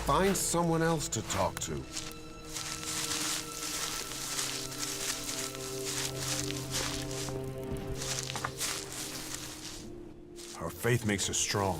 Find someone else to talk to. Our faith makes us strong.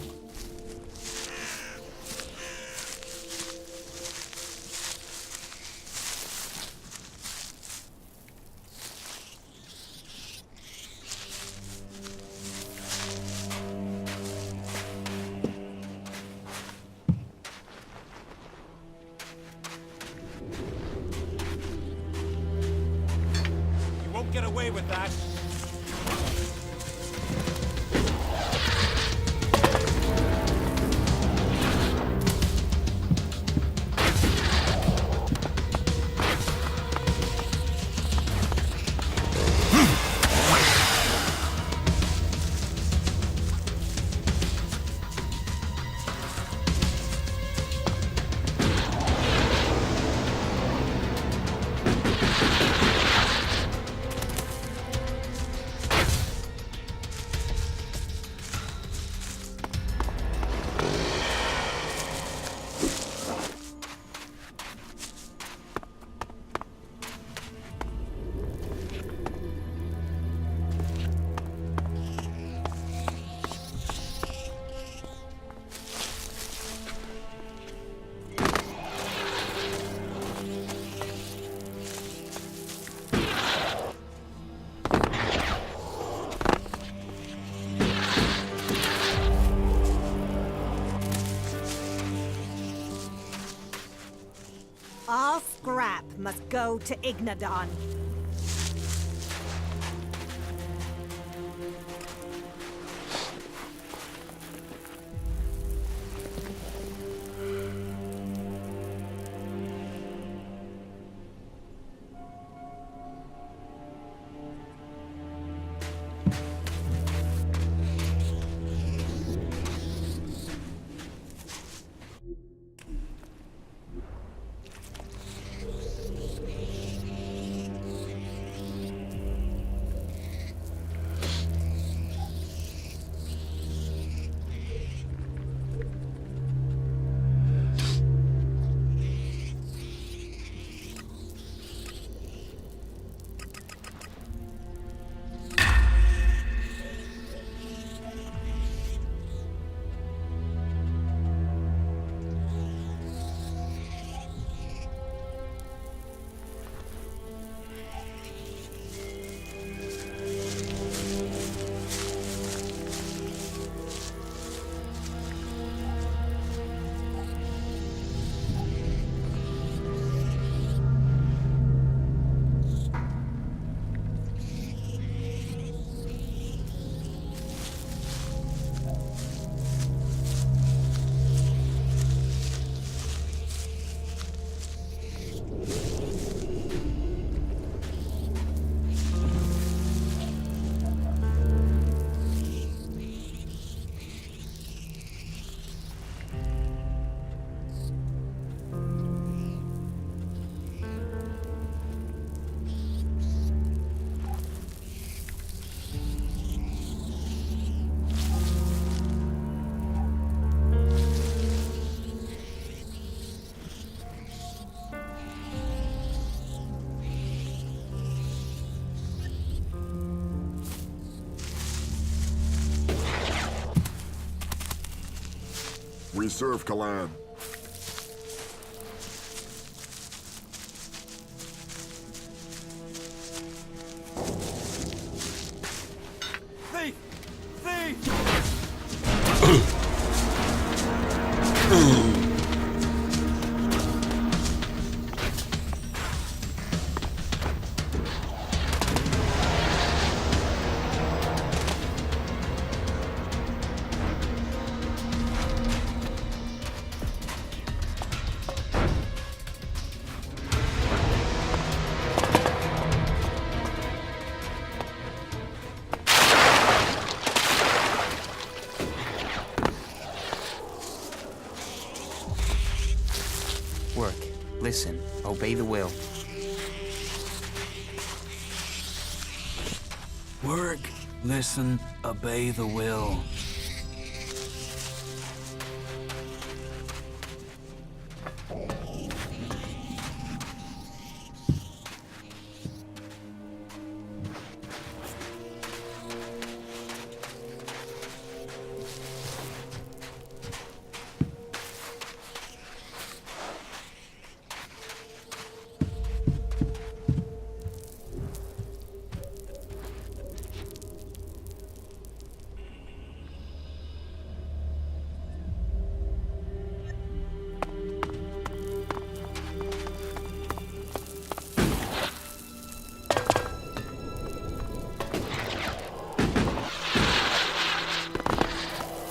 You won't get away with that. All scrap must go to Ignadon. We serve Kalan. Thief! Thief! Work, listen, obey the will. Work, listen, obey the will.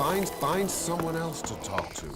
Find someone else to talk to.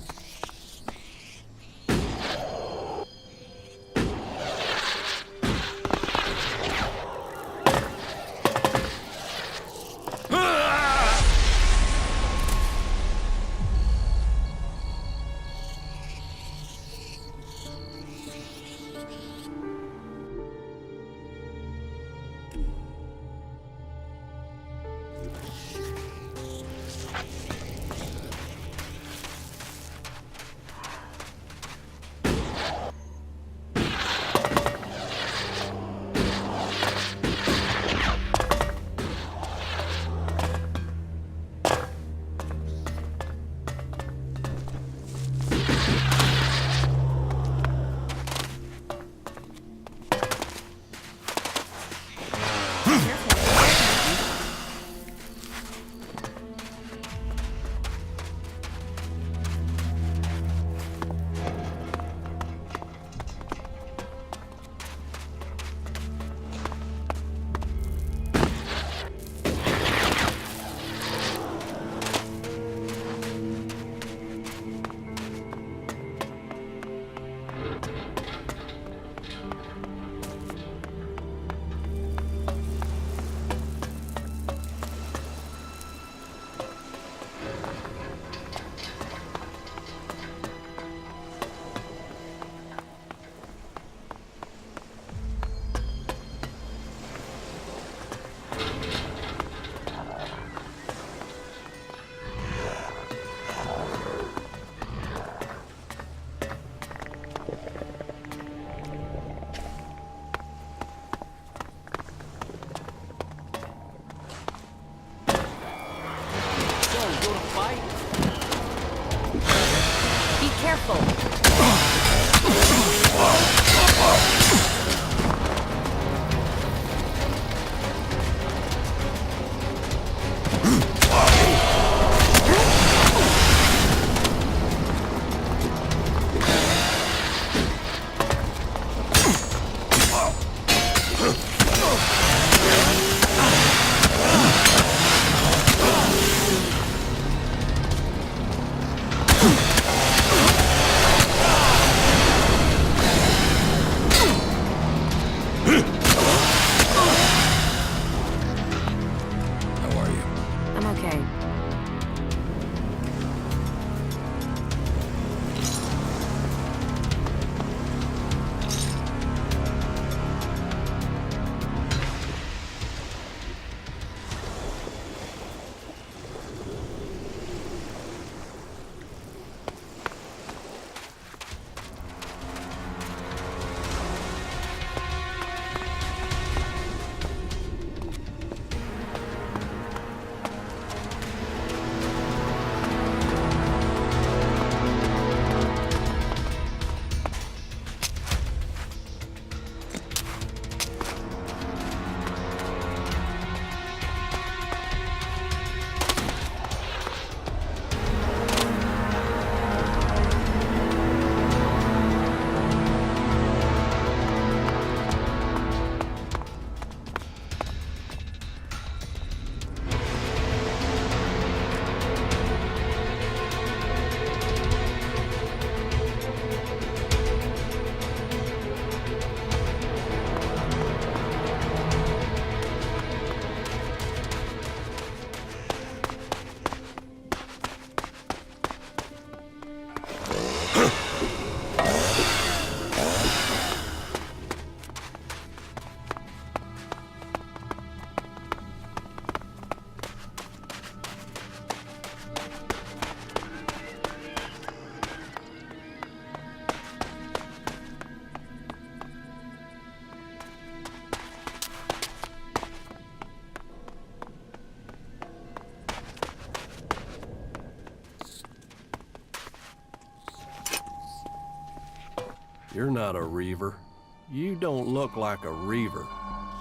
You're not a reaver. You don't look like a reaver.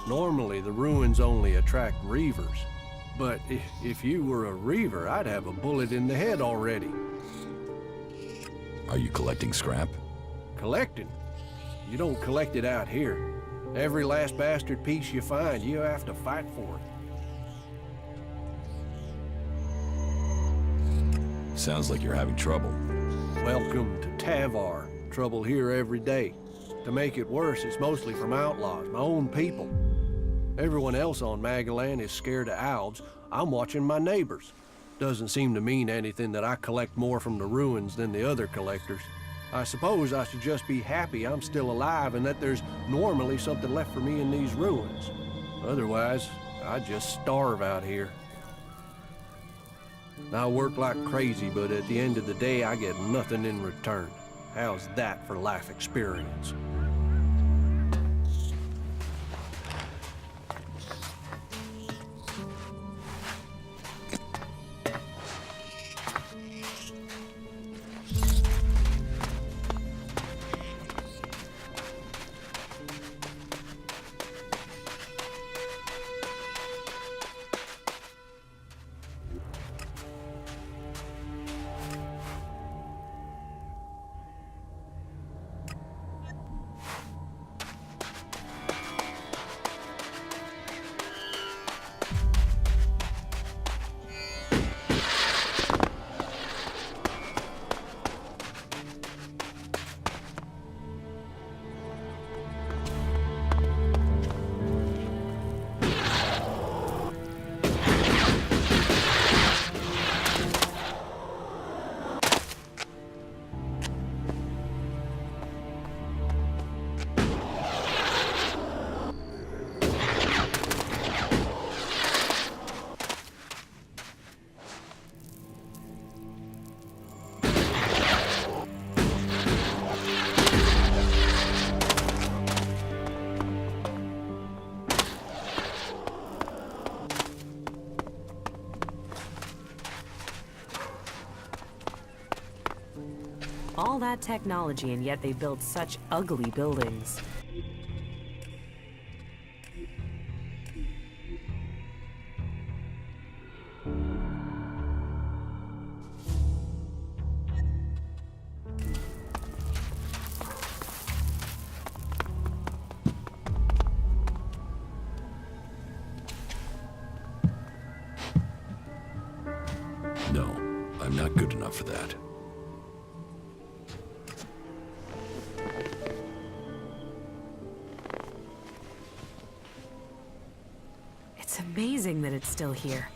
Normally, the ruins only attract reavers. But if you were a reaver, I'd have a bullet in the head already. Are you collecting scrap? Collecting? You don't collect it out here. Every last bastard piece you find, you have to fight for it. Sounds like you're having trouble. Welcome to Tavar. Trouble here every day. To make it worse, it's mostly from outlaws, my own people. Everyone else on Magalan is scared of elves. I'm watching my neighbors. Doesn't seem to mean anything that I collect more from the ruins than the other collectors. I suppose I should just be happy I'm still alive and that there's normally something left for me in these ruins. Otherwise, I'd just starve out here. I work like crazy, but at the end of the day, I get nothing in return. How's that for life experience? All that technology, and yet they built such ugly buildings. No, I'm not good enough for that. It's amazing that it's still here.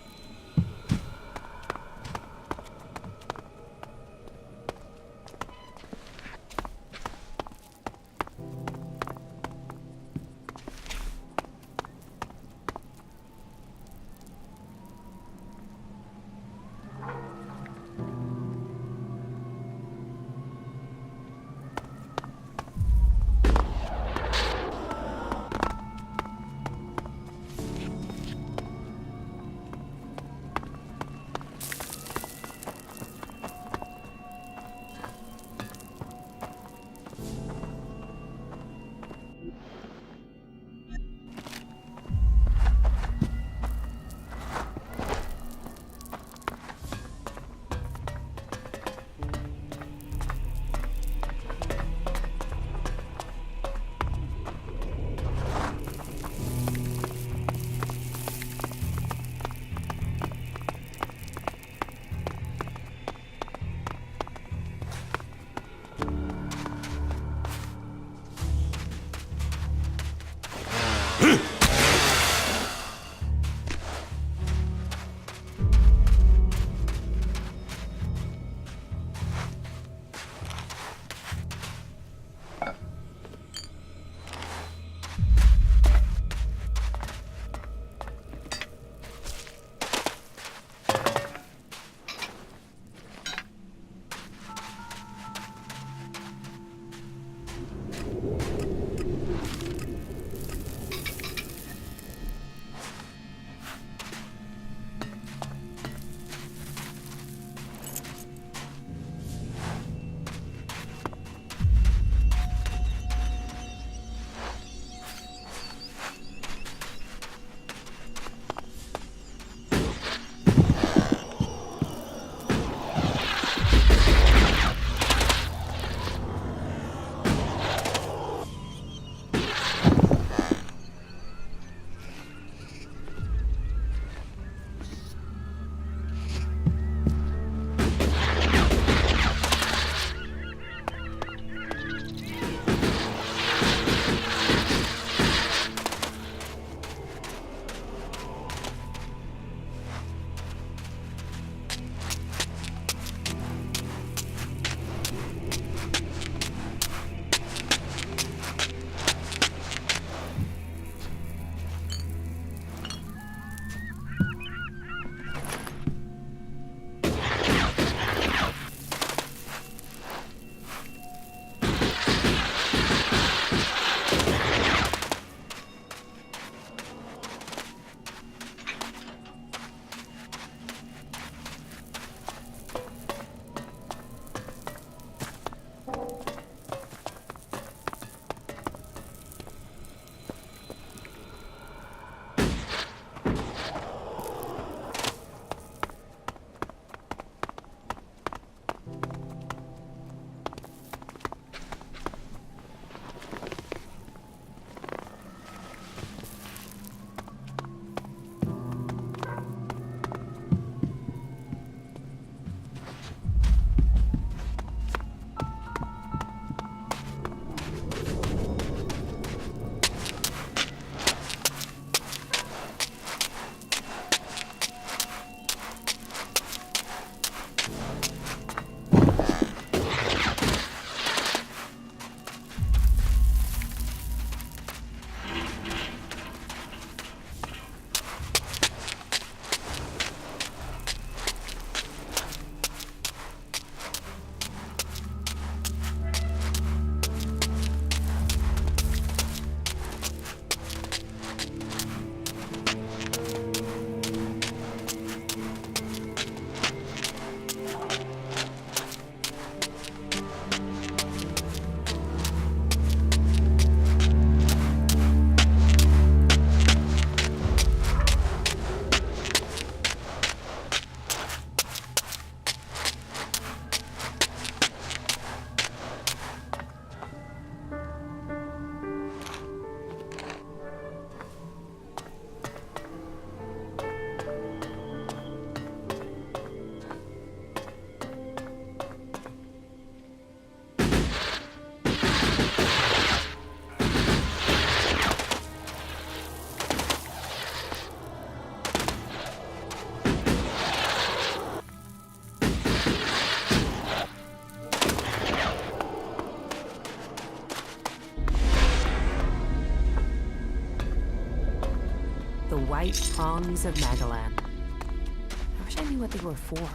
these prongs of Magalan. I wish I knew what they were for.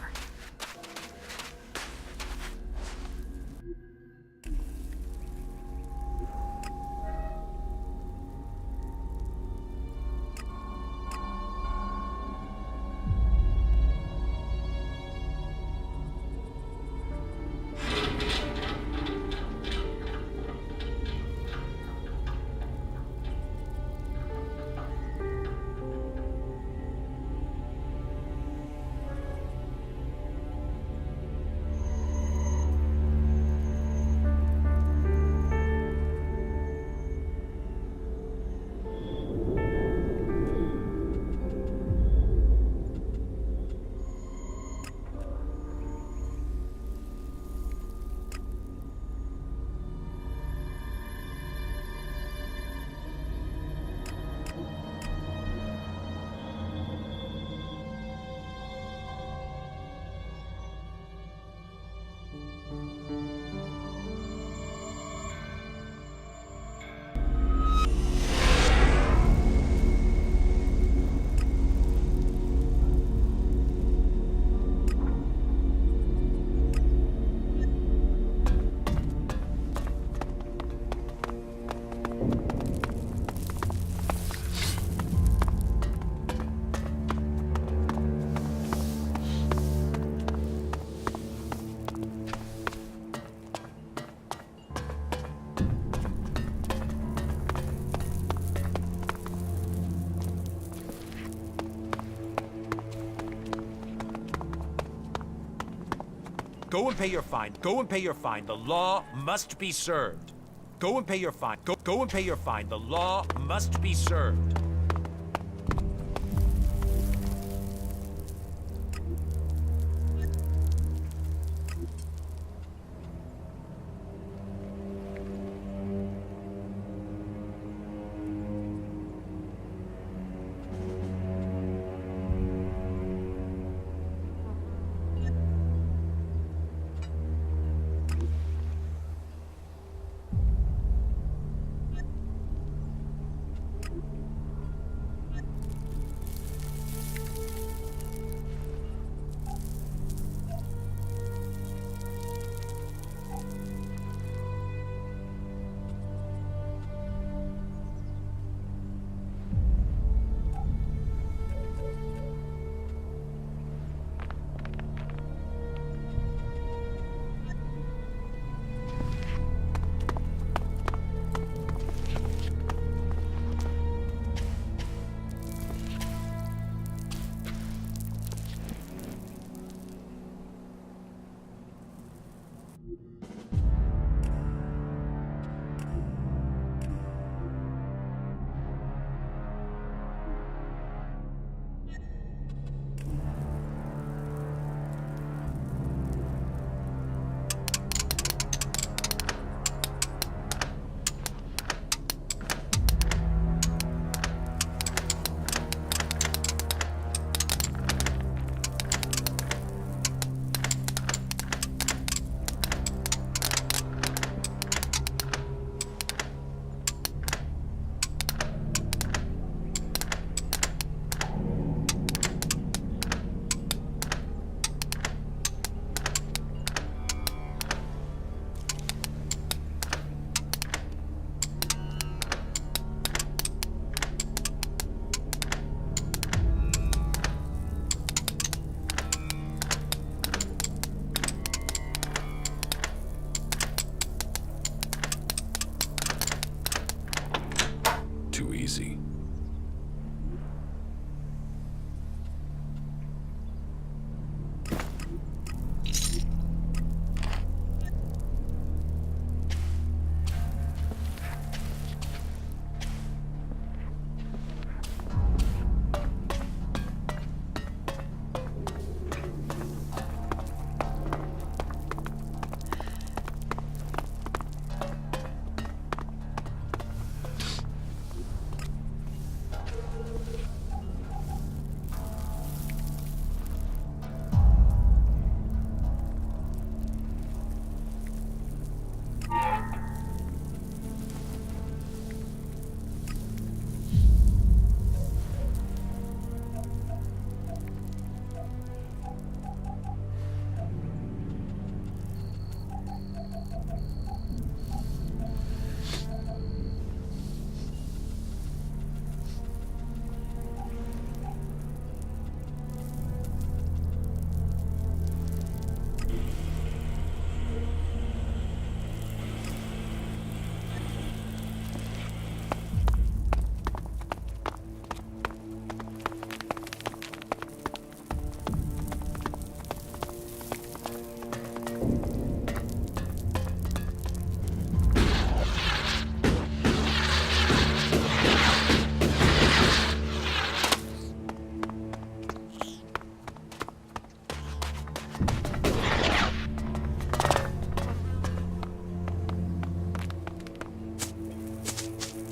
Go and pay your fine. Go and pay your fine. The law must be served. Go and pay your fine. Go and pay your fine. The law must be served.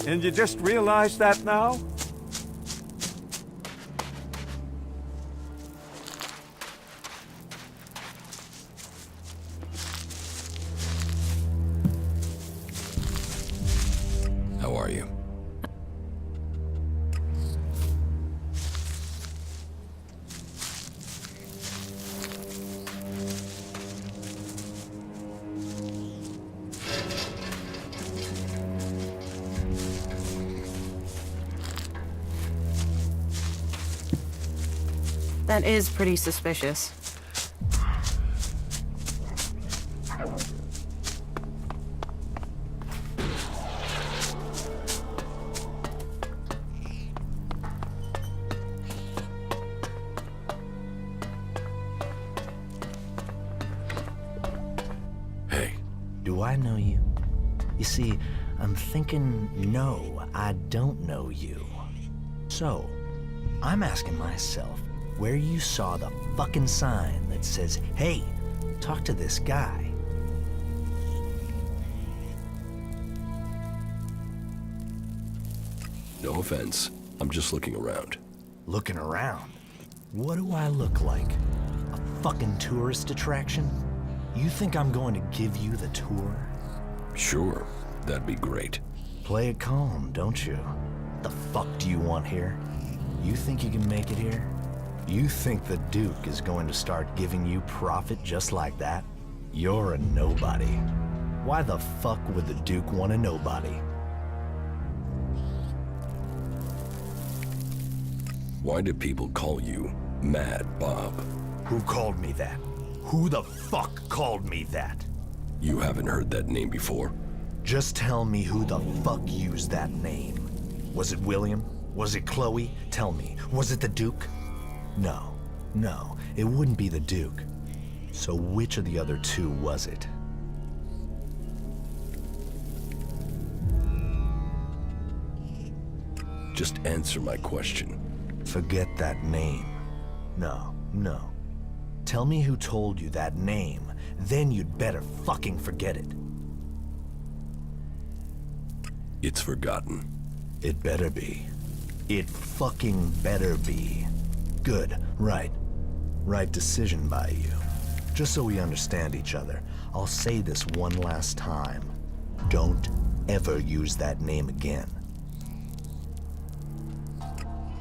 And you just realized that now? How are you? That is pretty suspicious. Hey, Do I know you? You see, I'm thinking, no, I don't know you. So, I'm asking myself where you saw the fucking sign that says, hey, talk to this guy. no offense. I'm just looking around. Looking around? What do I look like? A fucking tourist attraction? You think I'm going to give you the tour? Sure, that'd be great. Play it calm, don't you? The fuck do you want here? You think you can make it here? You think the Duke is going to start giving you profit just like that? You're a nobody. Why the fuck would the Duke want a nobody? Why do people call you Mad Bob? Who called me that? Who the fuck called me that? You haven't heard that name before? Just tell me who the fuck used that name. Was it William? Was it Chloe? Tell me, was it the Duke? No, it wouldn't be the Duke. So which of the other two was it? Just answer my question. Forget that name. No. Tell me who told you that name, then you'd better fucking forget it. It's forgotten. It better be. It fucking better be. Good, right. Right decision by you. Just so we understand each other, I'll say this one last time. Don't ever use that name again.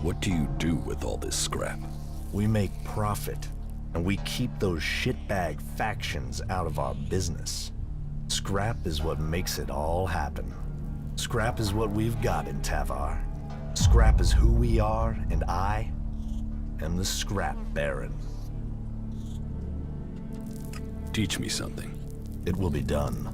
What do you do with all this scrap? We make profit, and we keep those shitbag factions out of our business. Scrap is what makes it all happen. Scrap is what we've got in Tavar. Scrap is who we are, and I am the Scrap Baron. Teach me something. It will be done.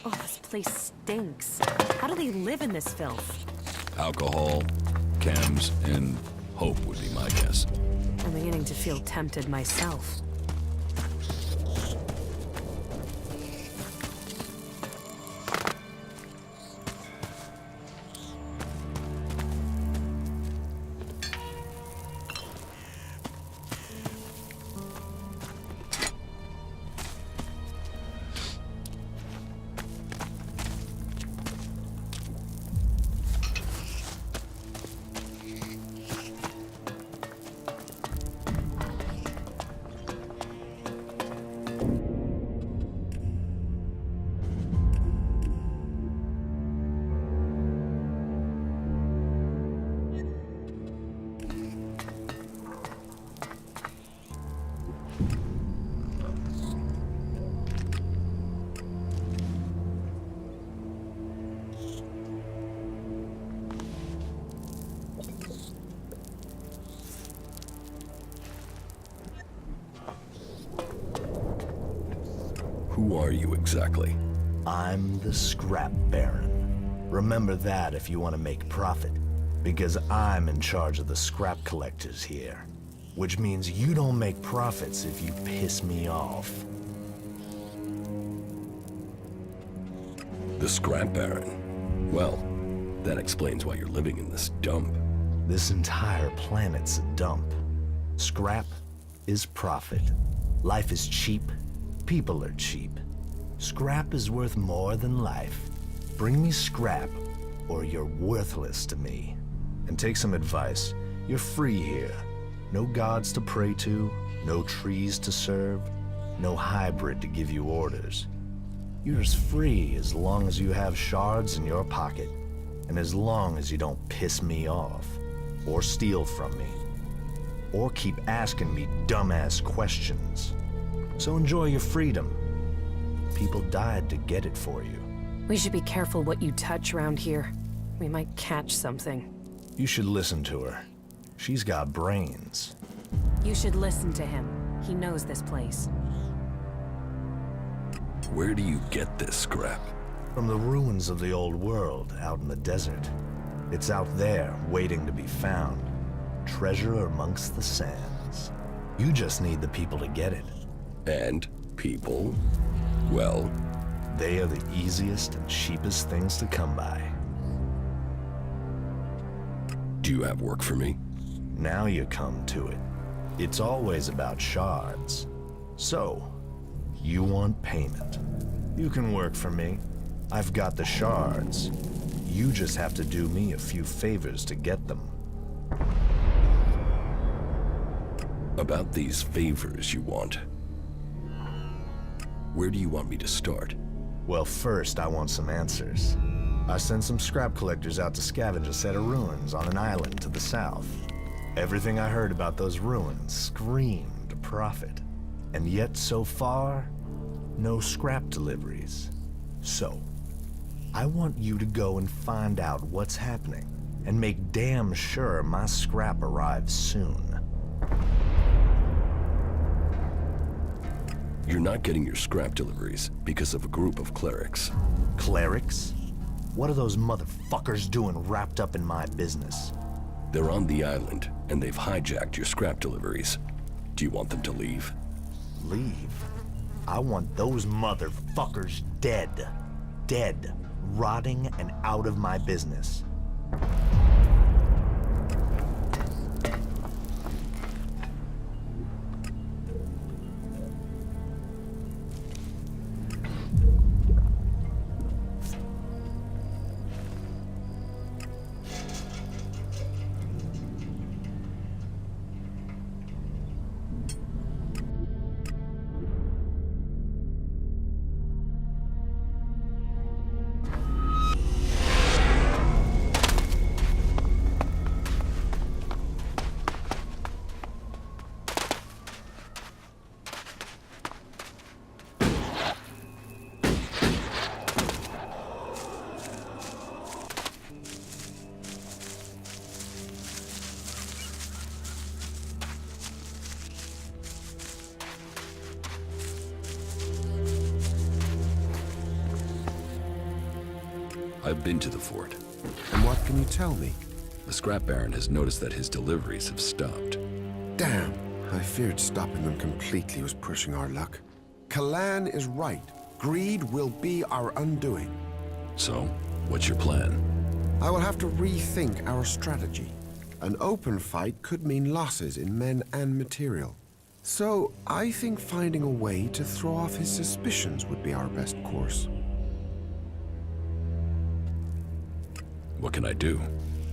Oh, this place stinks. How do they live in this filth? Alcohol, chems, and hope would be my guess. I'm beginning to feel tempted myself. Who are you exactly? I'm the Scrap Baron. Remember that if you want to make profit, because I'm in charge of the scrap collectors here. Which means you don't make profits if you piss me off. The Scrap Baron. Well, that explains why you're living in this dump. This entire planet's a dump. Scrap is profit. Life is cheap. People are cheap. Scrap is worth more than life. Bring me scrap, or you're worthless to me. And take some advice. You're free here. No gods to pray to, no trees to serve, no hybrid to give you orders. You're as free as long as you have shards in your pocket, and as long as you don't piss me off, or steal from me, or keep asking me dumbass questions. So enjoy your freedom. People died to get it for you. We should be careful what you touch around here. We might catch something. You should listen to her. She's got brains. You should listen to him. He knows this place. Where do you get this scrap? From the ruins of the old world out in the desert. It's out there, waiting to be found. Treasure amongst the sands. You just need the people to get it. And people? Well, they are the easiest and cheapest things to come by. Do you have work for me? Now you come to it. It's always about shards. So, you want payment. You can work for me. I've got the shards. You just have to do me a few favors to get them. About these favors you want. Where do you want me to start? Well, first I want some answers. I sent some scrap collectors out to scavenge a set of ruins on an island to the south. Everything I heard about those ruins screamed profit. And yet, so far, no scrap deliveries. So, I want you to go and find out what's happening, and make damn sure my scrap arrives soon. You're not getting your scrap deliveries because of a group of clerics. Clerics? What are those motherfuckers doing wrapped up in my business? They're on the island, and they've hijacked your scrap deliveries. Do you want them to leave? Leave? I want those motherfuckers dead. Dead. Rotting and out of my business. I've been to the fort. And what can you tell me? The Scrap Baron has noticed that his deliveries have stopped. Damn, I feared stopping them completely was pushing our luck. Kalan is right. Greed will be our undoing. So, what's your plan? I will have to rethink our strategy. An open fight could mean losses in men and material. So, I think finding a way to throw off his suspicions would be our best course. What can I do?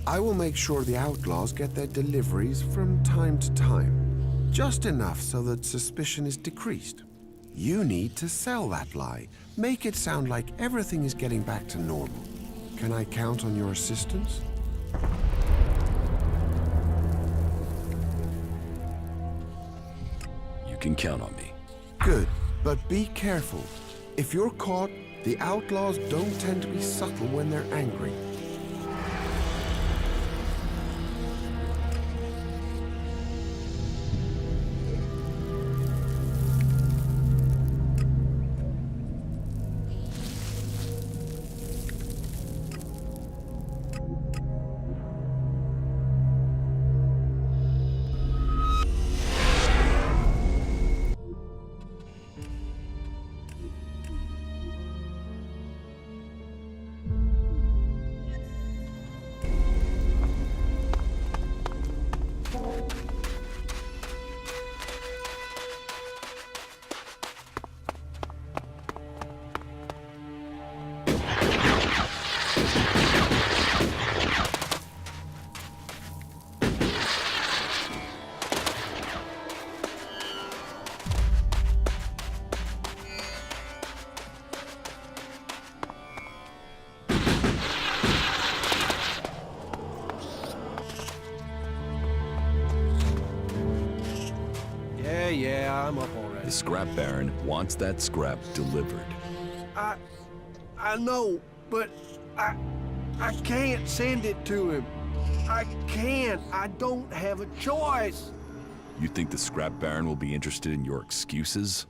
I will make sure the outlaws get their deliveries from time to time. Just enough so that suspicion is decreased. You need to sell that lie. Make it sound like everything is getting back to normal. Can I count on your assistance? You can count on me. Good, but be careful. If you're caught, the outlaws don't tend to be subtle when they're angry. Yeah, I'm up already. The scrap baron wants that scrap delivered. I know, but I can't send it to him. I can't. I don't have a choice. You think the scrap baron will be interested in your excuses?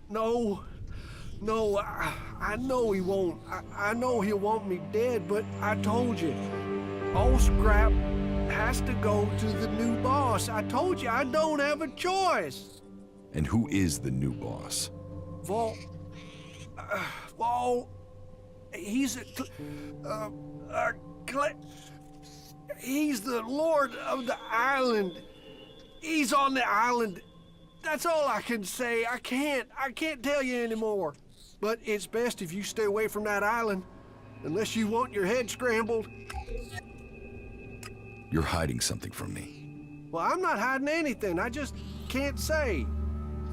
No, I know he won't. I know he'll want me dead, but I told you, all scrap has to go to the new boss. I told you, I don't have a choice. And who is the new boss? Vol, he's he's the lord of the island. He's on the island. That's all I can say. I can't tell you anymore. But it's best if you stay away from that island, unless you want your head scrambled. You're hiding something from me. Well, I'm not hiding anything. I just can't say.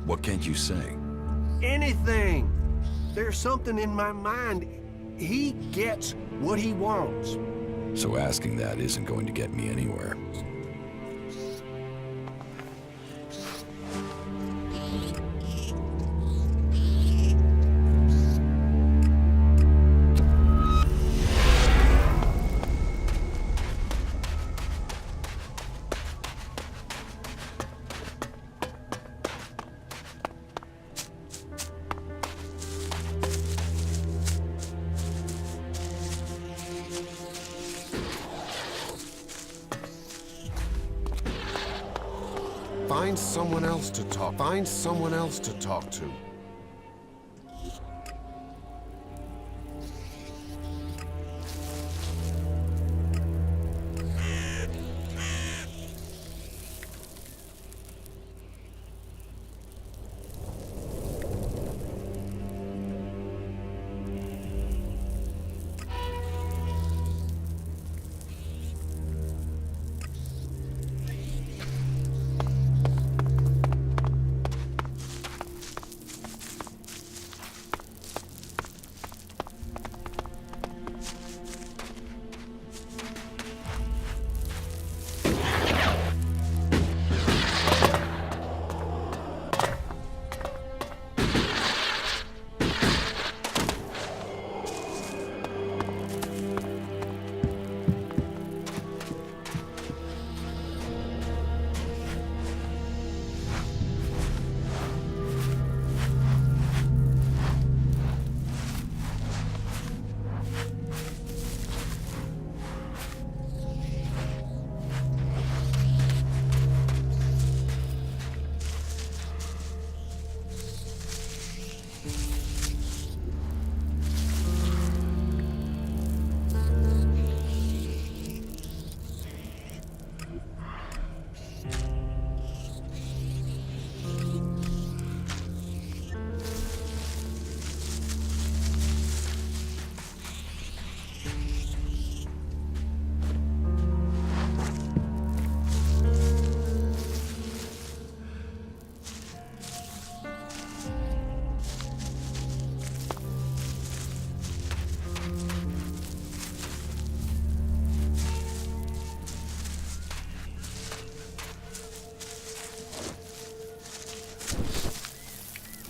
What can't you say? Anything. There's something in my mind. He gets what he wants. So asking that isn't going to get me anywhere. Find someone else to talk. Find someone else to talk to.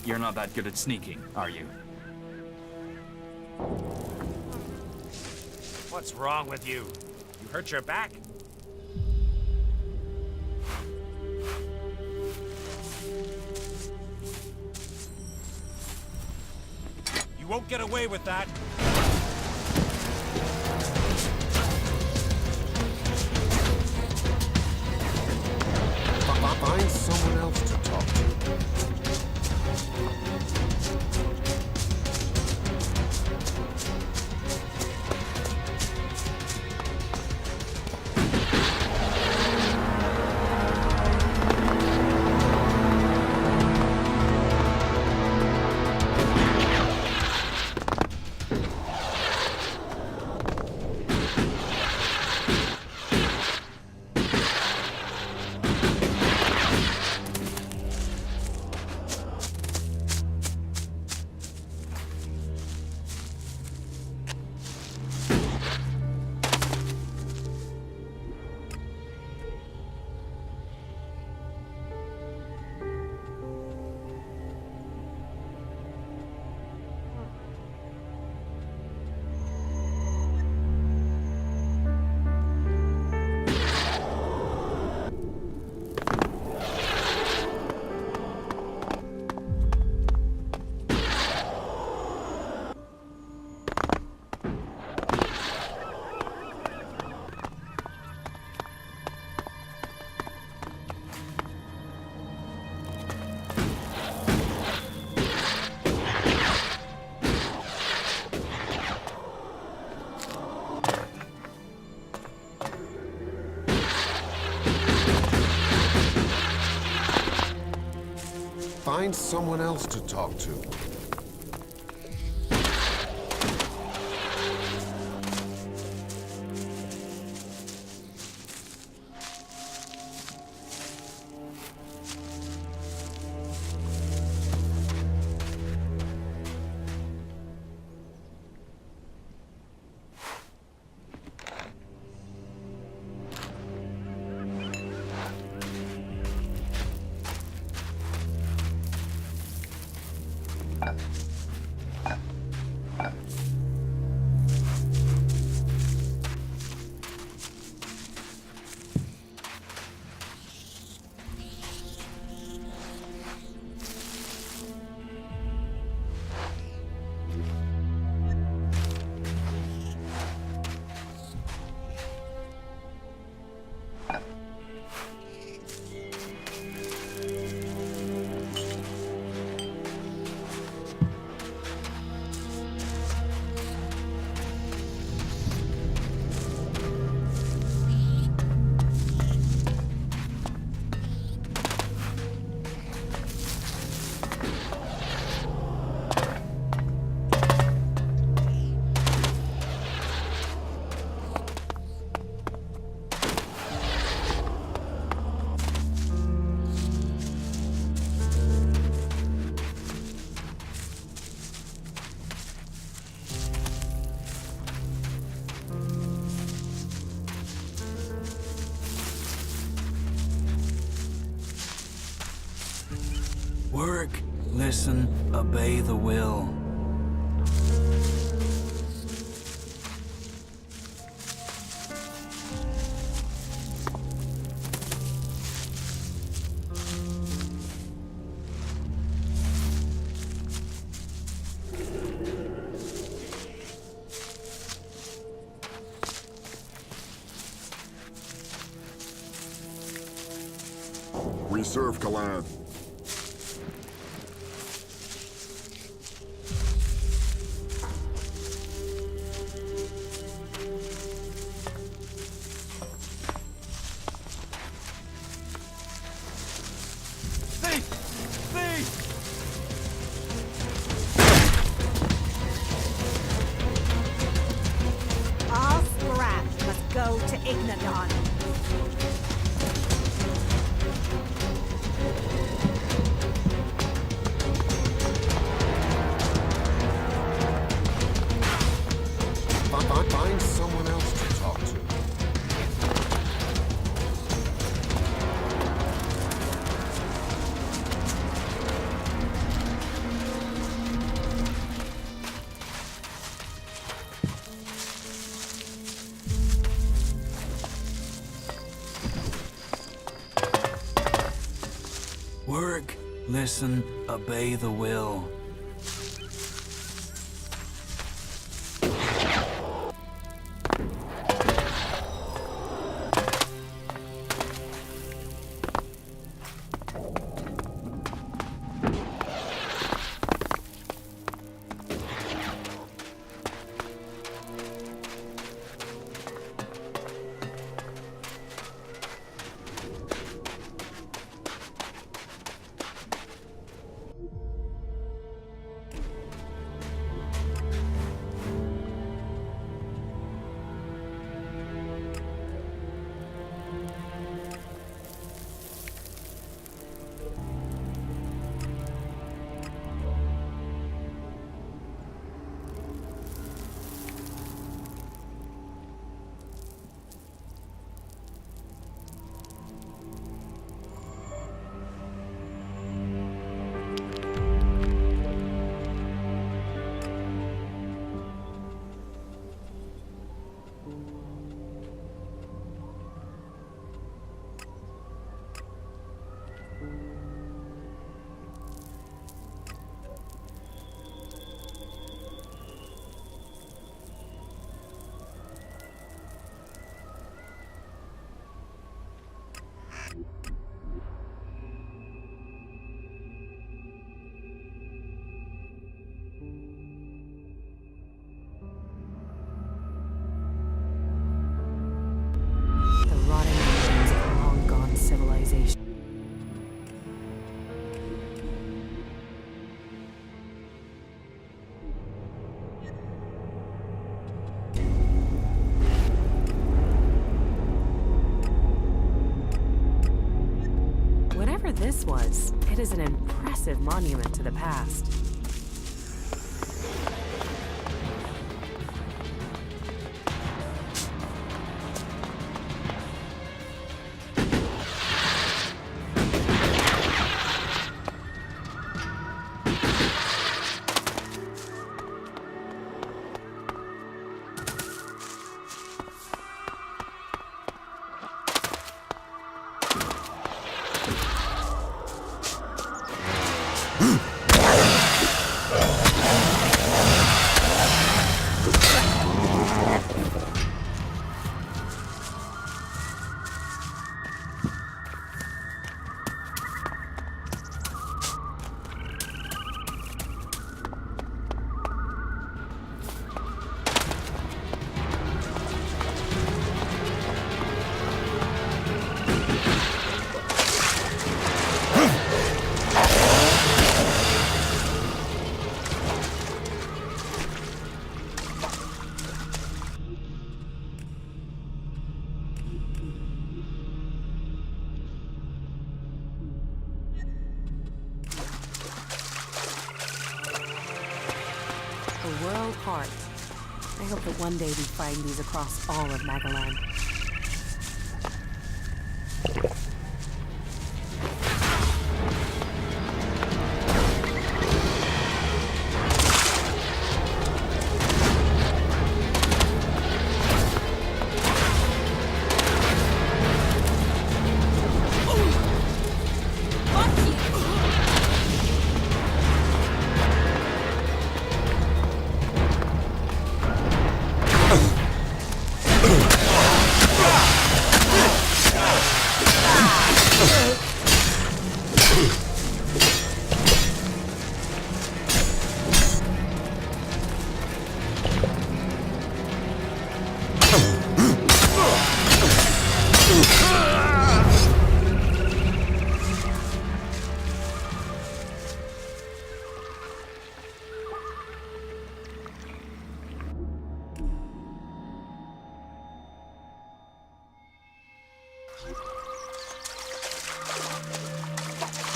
You're not that good at sneaking, are you? What's wrong with you? You hurt your back? You won't get away with that. Find someone else to talk to. Find someone else to talk to. Work, listen, obey the will. We serve Kalan. All scrap must go to Ignadon. Find someone else to talk to. Work, listen, obey the will. Whatever this was, it is an impressive monument to the past. The World Heart. I hope that one day we find these across all of Magalan.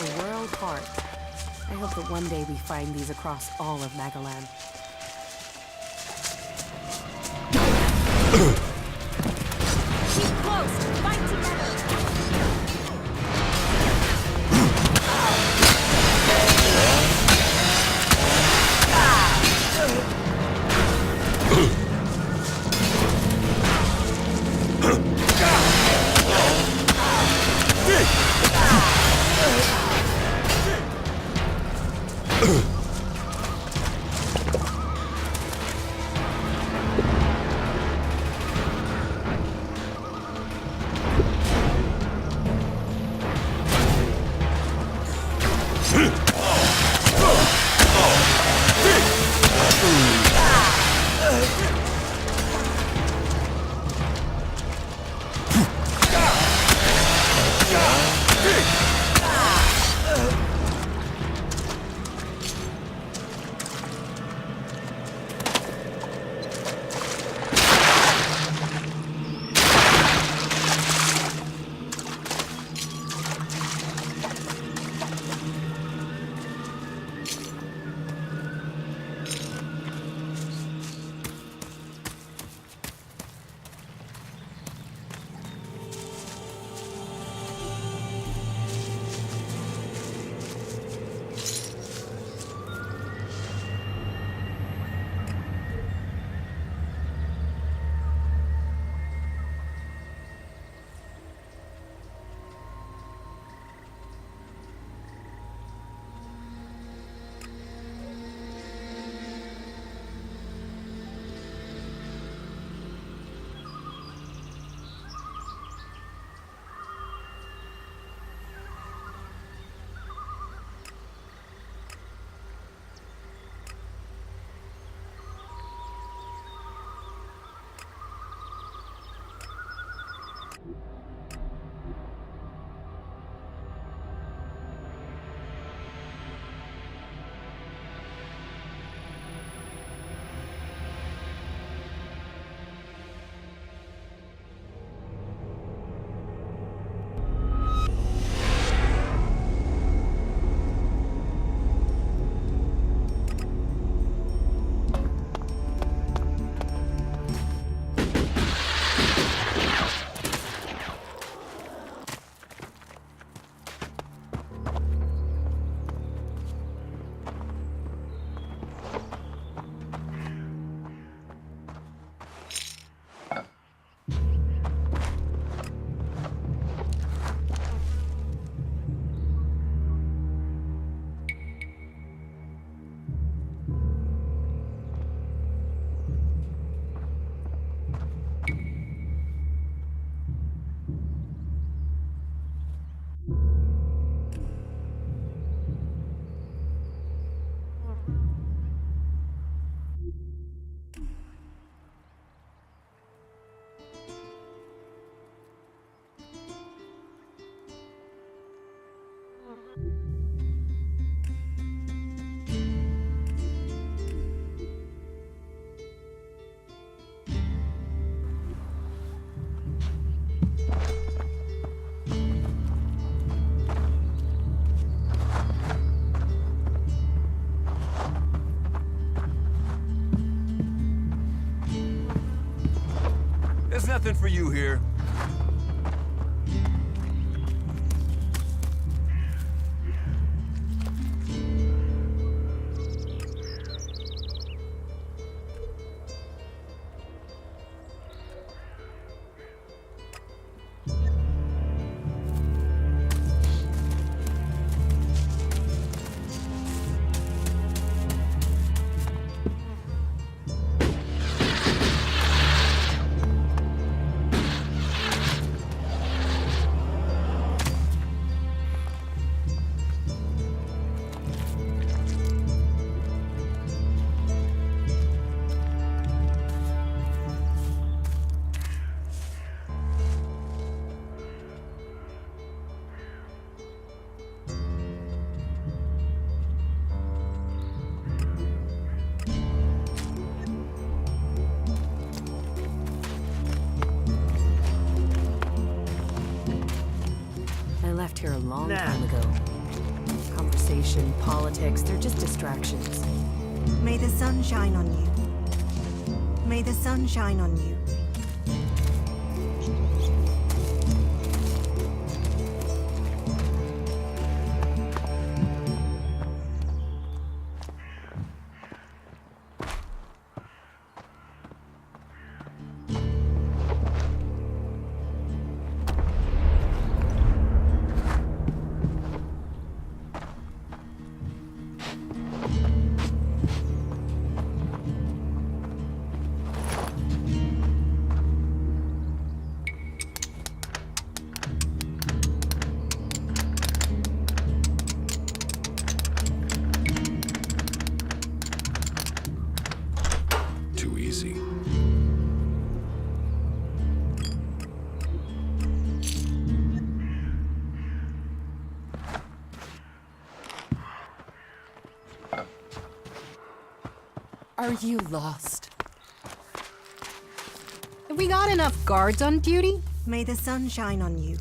The World Heart. I hope that one day we find these across all of Magalan. Keep close! Fight together! There's nothing for you here. I left here a long time ago. Conversation, politics, they're just distractions. May the sun shine on you. May the sun shine on you. Too easy. Are you lost? Have we got enough guards on duty? May the sun shine on you.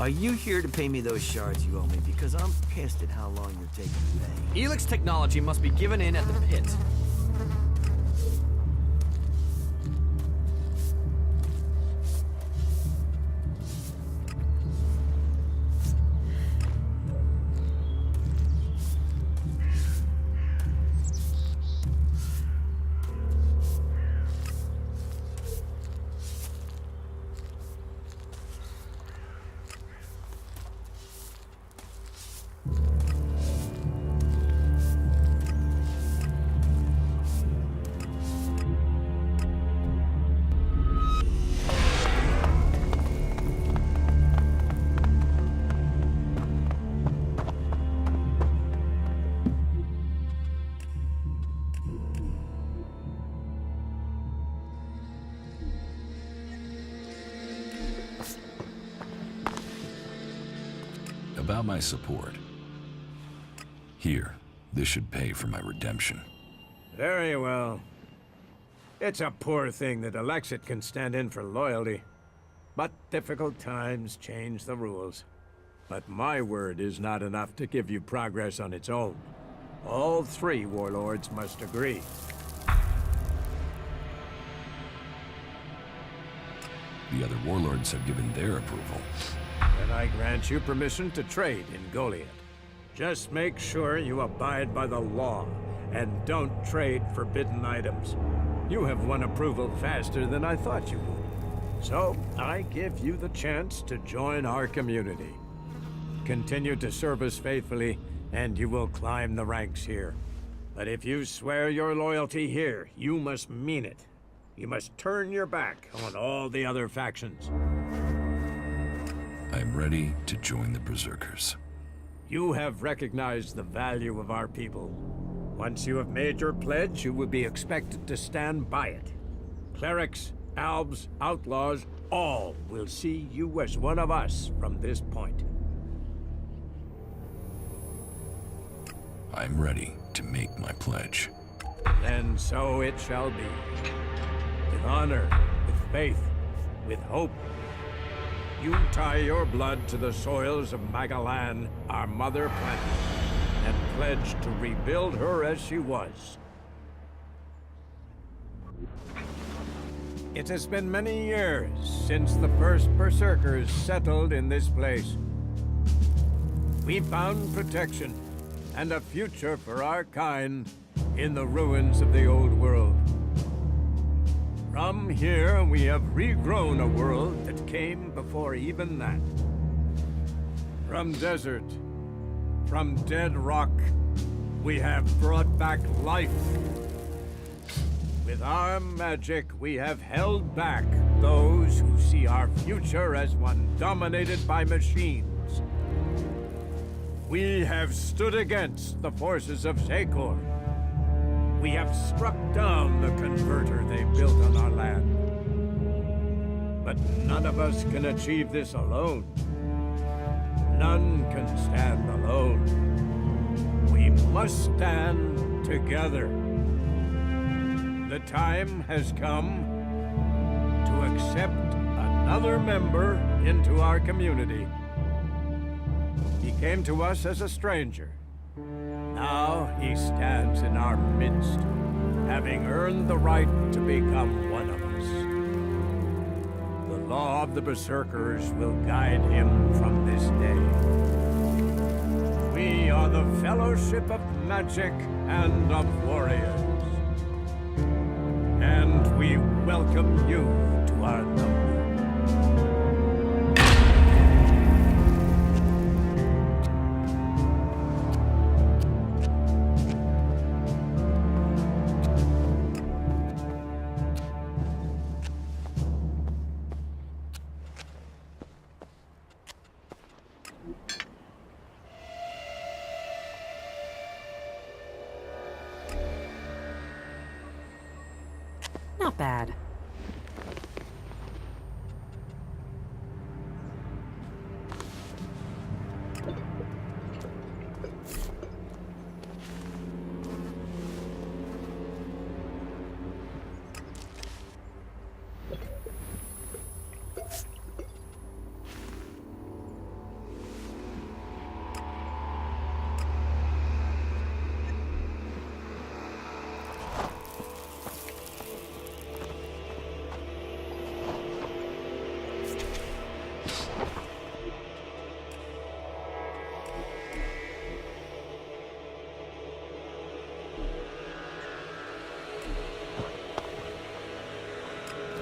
Are you here to pay me those shards you owe me? Because I'm pissed at how long you're taking to pay. ELEX technology must be given in at the pit. About my support. Here, this should pay for my redemption. Very well. It's a poor thing that ELEX can stand in for loyalty. But difficult times change the rules. But my word is not enough to give you progress on its own. All three warlords must agree. The other warlords have given their approval. Then I grant you permission to trade in Goliath. Just make sure you abide by the law, and don't trade forbidden items. You have won approval faster than I thought you would. So, I give you the chance to join our community. Continue to serve us faithfully, and you will climb the ranks here. But if you swear your loyalty here, you must mean it. You must turn your back on all the other factions. I am ready to join the Berserkers. You have recognized the value of our people. Once you have made your pledge, you will be expected to stand by it. Clerics, Albs, outlaws, all will see you as one of us from this point. I'm ready to make my pledge. Then so it shall be. With honor, with faith, with hope. You tie your blood to the soils of Magalan, our mother planet, and pledge to rebuild her as she was. It has been many years since the first Berserkers settled in this place. We found protection and a future for our kind in the ruins of the old world. From here, we have regrown a world that came before even that. From desert, from dead rock, we have brought back life. With our magic, we have held back those who see our future as one dominated by machines. We have stood against the forces of Sekor. We have struck down the converter they built on our land. But none of us can achieve this alone. None can stand alone. We must stand together. The time has come to accept another member into our community. He came to us as a stranger. Now he stands in our midst, having earned the right to become one of us. The law of the Berserkers will guide him from this day. We are the Fellowship of Magic and of Warriors. And we welcome you to our number. Not bad.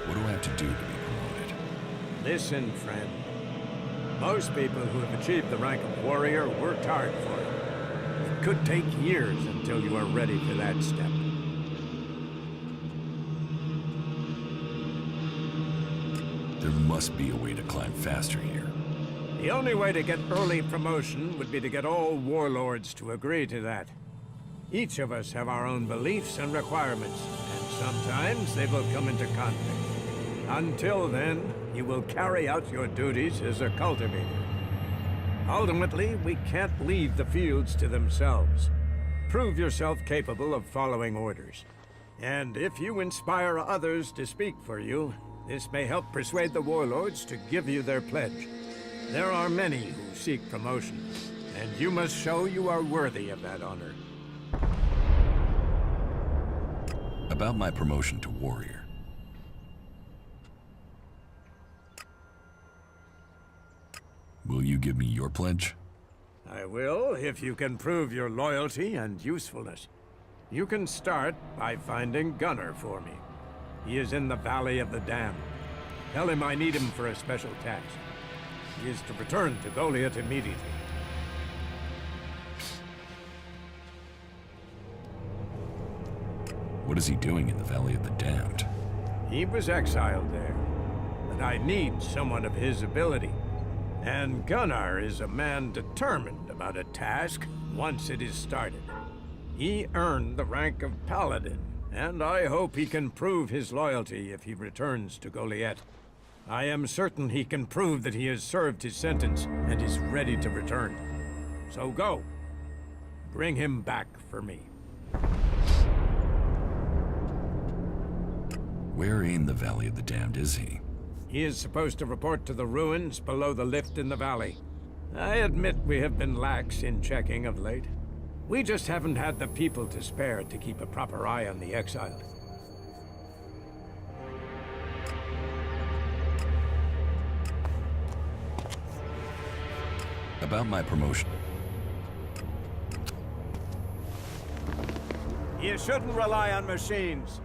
What do I have to do to be promoted? Listen, friend. Most people who have achieved the rank of warrior worked hard for it. It could take years until you are ready for that step. There must be a way to climb faster here. The only way to get early promotion would be to get all warlords to agree to that. Each of us have our own beliefs and requirements, and sometimes they will come into conflict. Until then, you will carry out your duties as a cultivator. Ultimately, we can't leave the fields to themselves. Prove yourself capable of following orders. And if you inspire others to speak for you, this may help persuade the warlords to give you their pledge. There are many who seek promotion, and you must show you are worthy of that honor. About my promotion to warrior. Will you give me your pledge? I will, if you can prove your loyalty and usefulness. You can start by finding Gunnar for me. He is in the Valley of the Damned. Tell him I need him for a special task. He is to return to Goliath immediately. What is he doing in the Valley of the Damned? He was exiled there, but I need someone of his ability. And Gunnar is a man determined about a task once it is started. He earned the rank of Paladin And I hope he can prove his loyalty if he returns to Goliath. I am certain he can prove that he has served his sentence and is ready to return. So go. Bring him back for me. Where in the Valley of the Damned is he? He is supposed to report to the ruins below the lift in the valley. I admit we have been lax in checking of late. We just haven't had the people to spare to keep a proper eye on the exiled. About my promotion. You shouldn't rely on machines.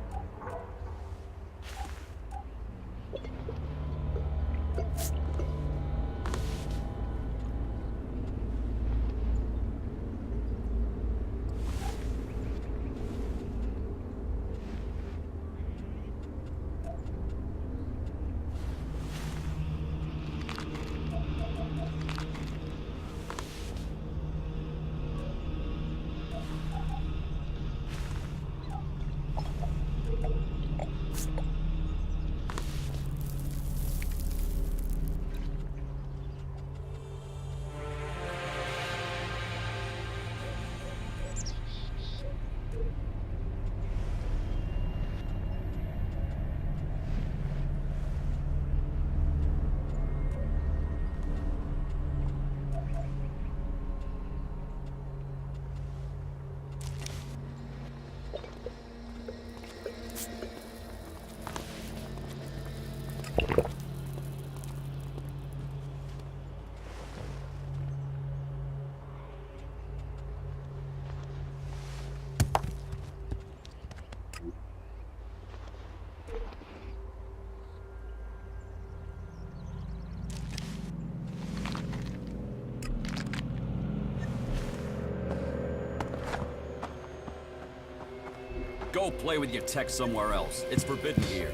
Go play with your tech somewhere else. It's forbidden here.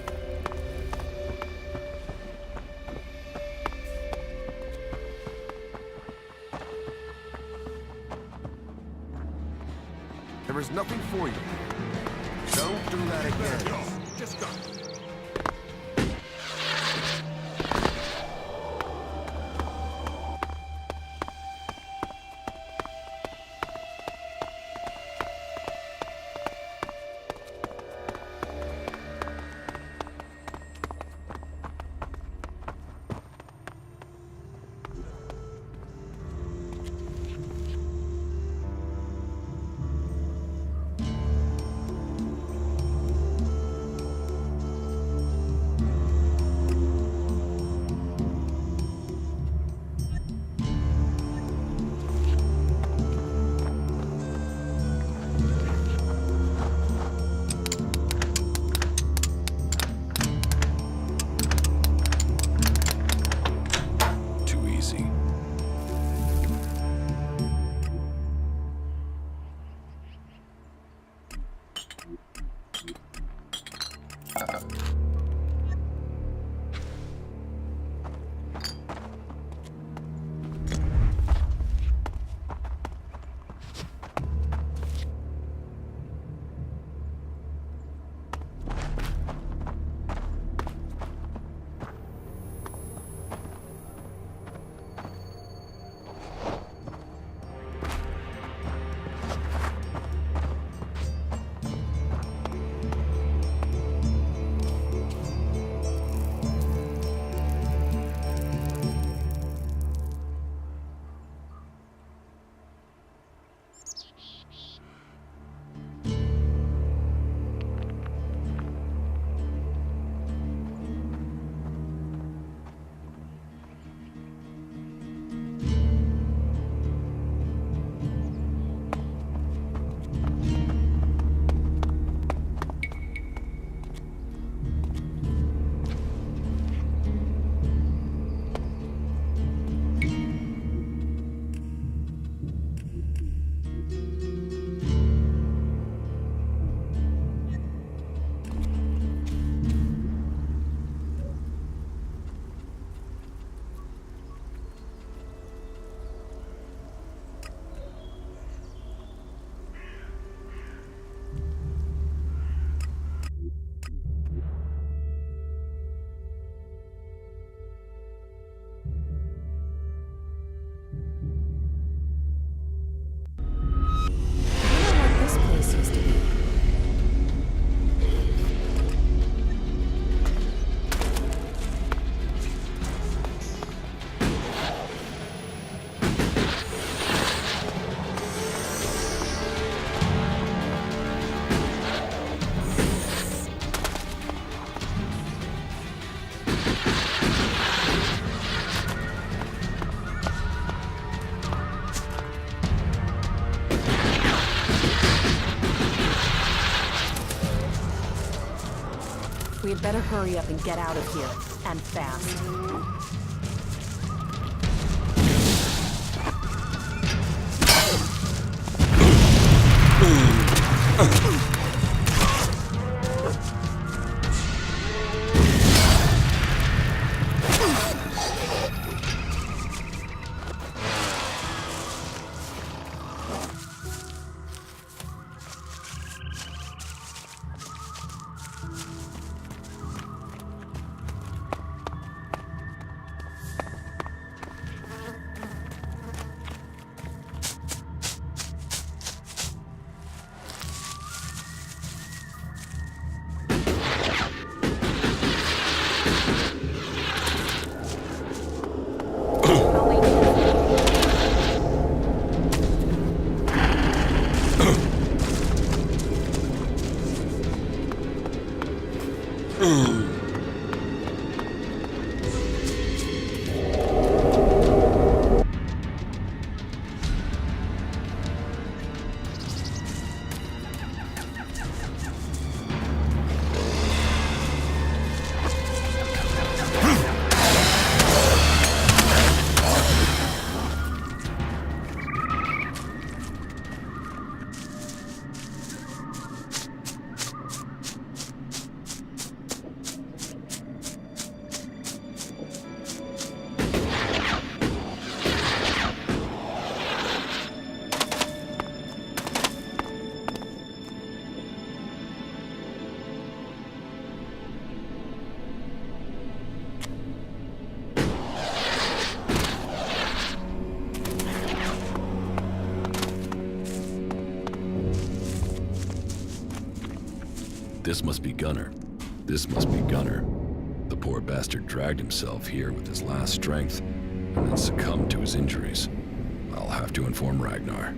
There is nothing for you. Don't do that again. No, just go. better hurry up and get out of here. And fast. This must be Gunner. This must be Gunner. The poor bastard dragged himself here with his last strength and then succumbed to his injuries. I'll have to inform Ragnar.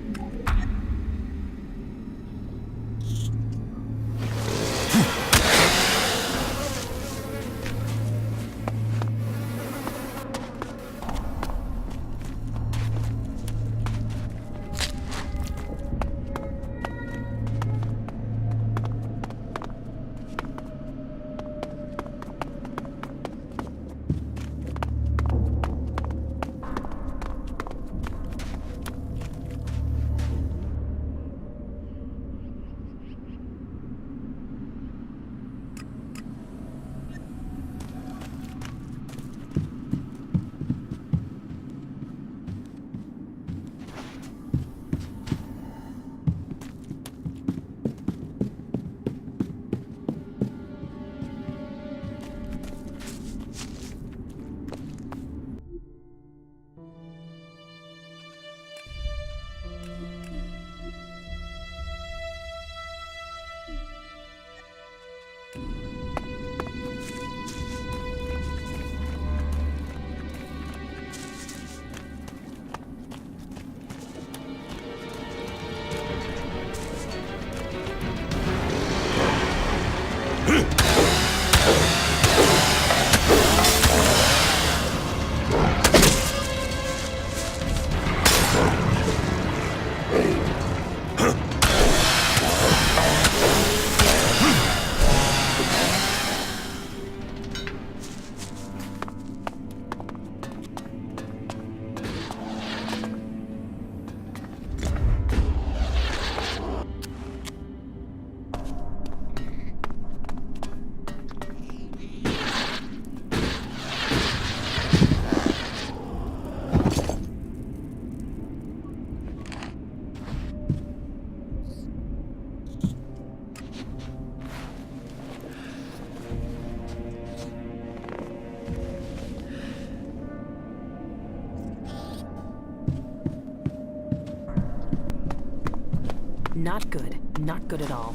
Not good. Not good at all.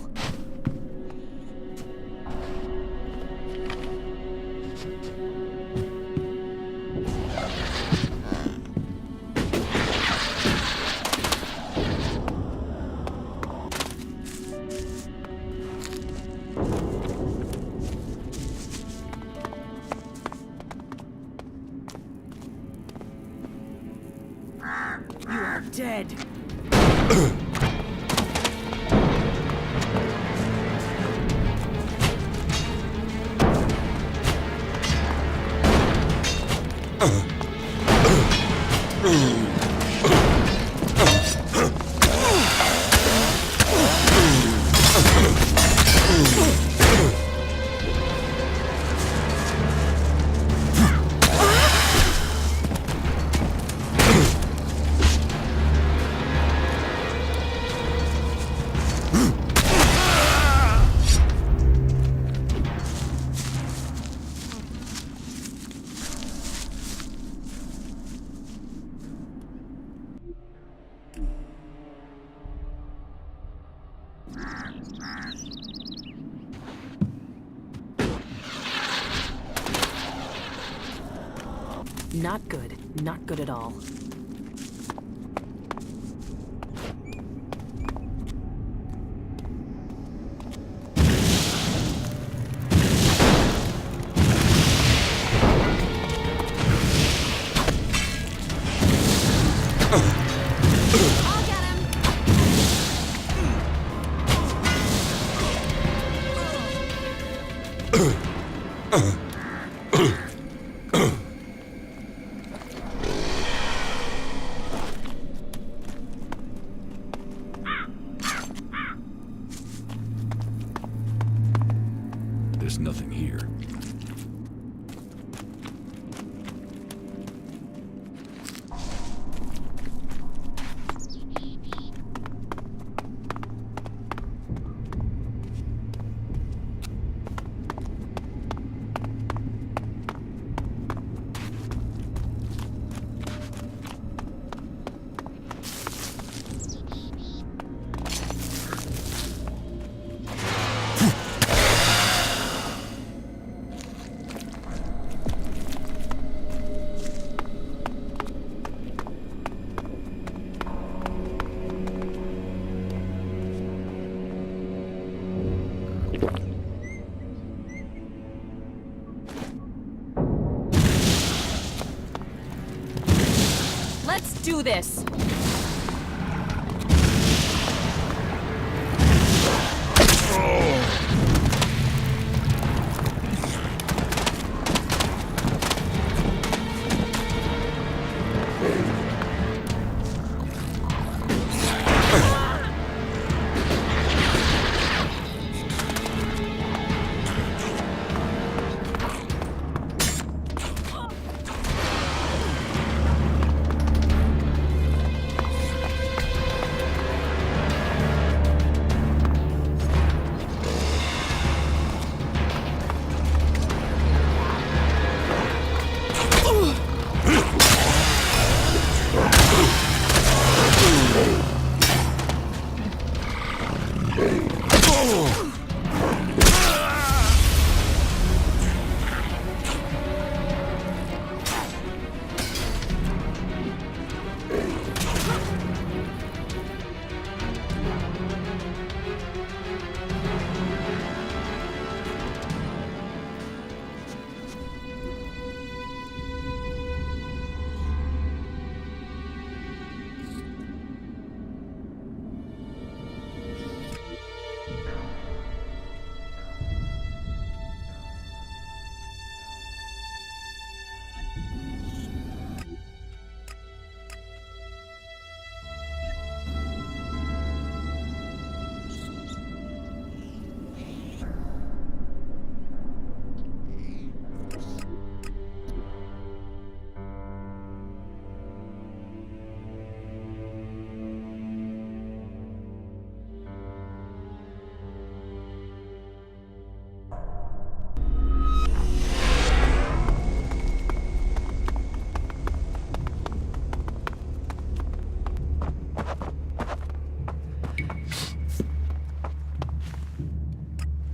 You are dead. Not good. Not good at all. There's nothing here. Let's do this!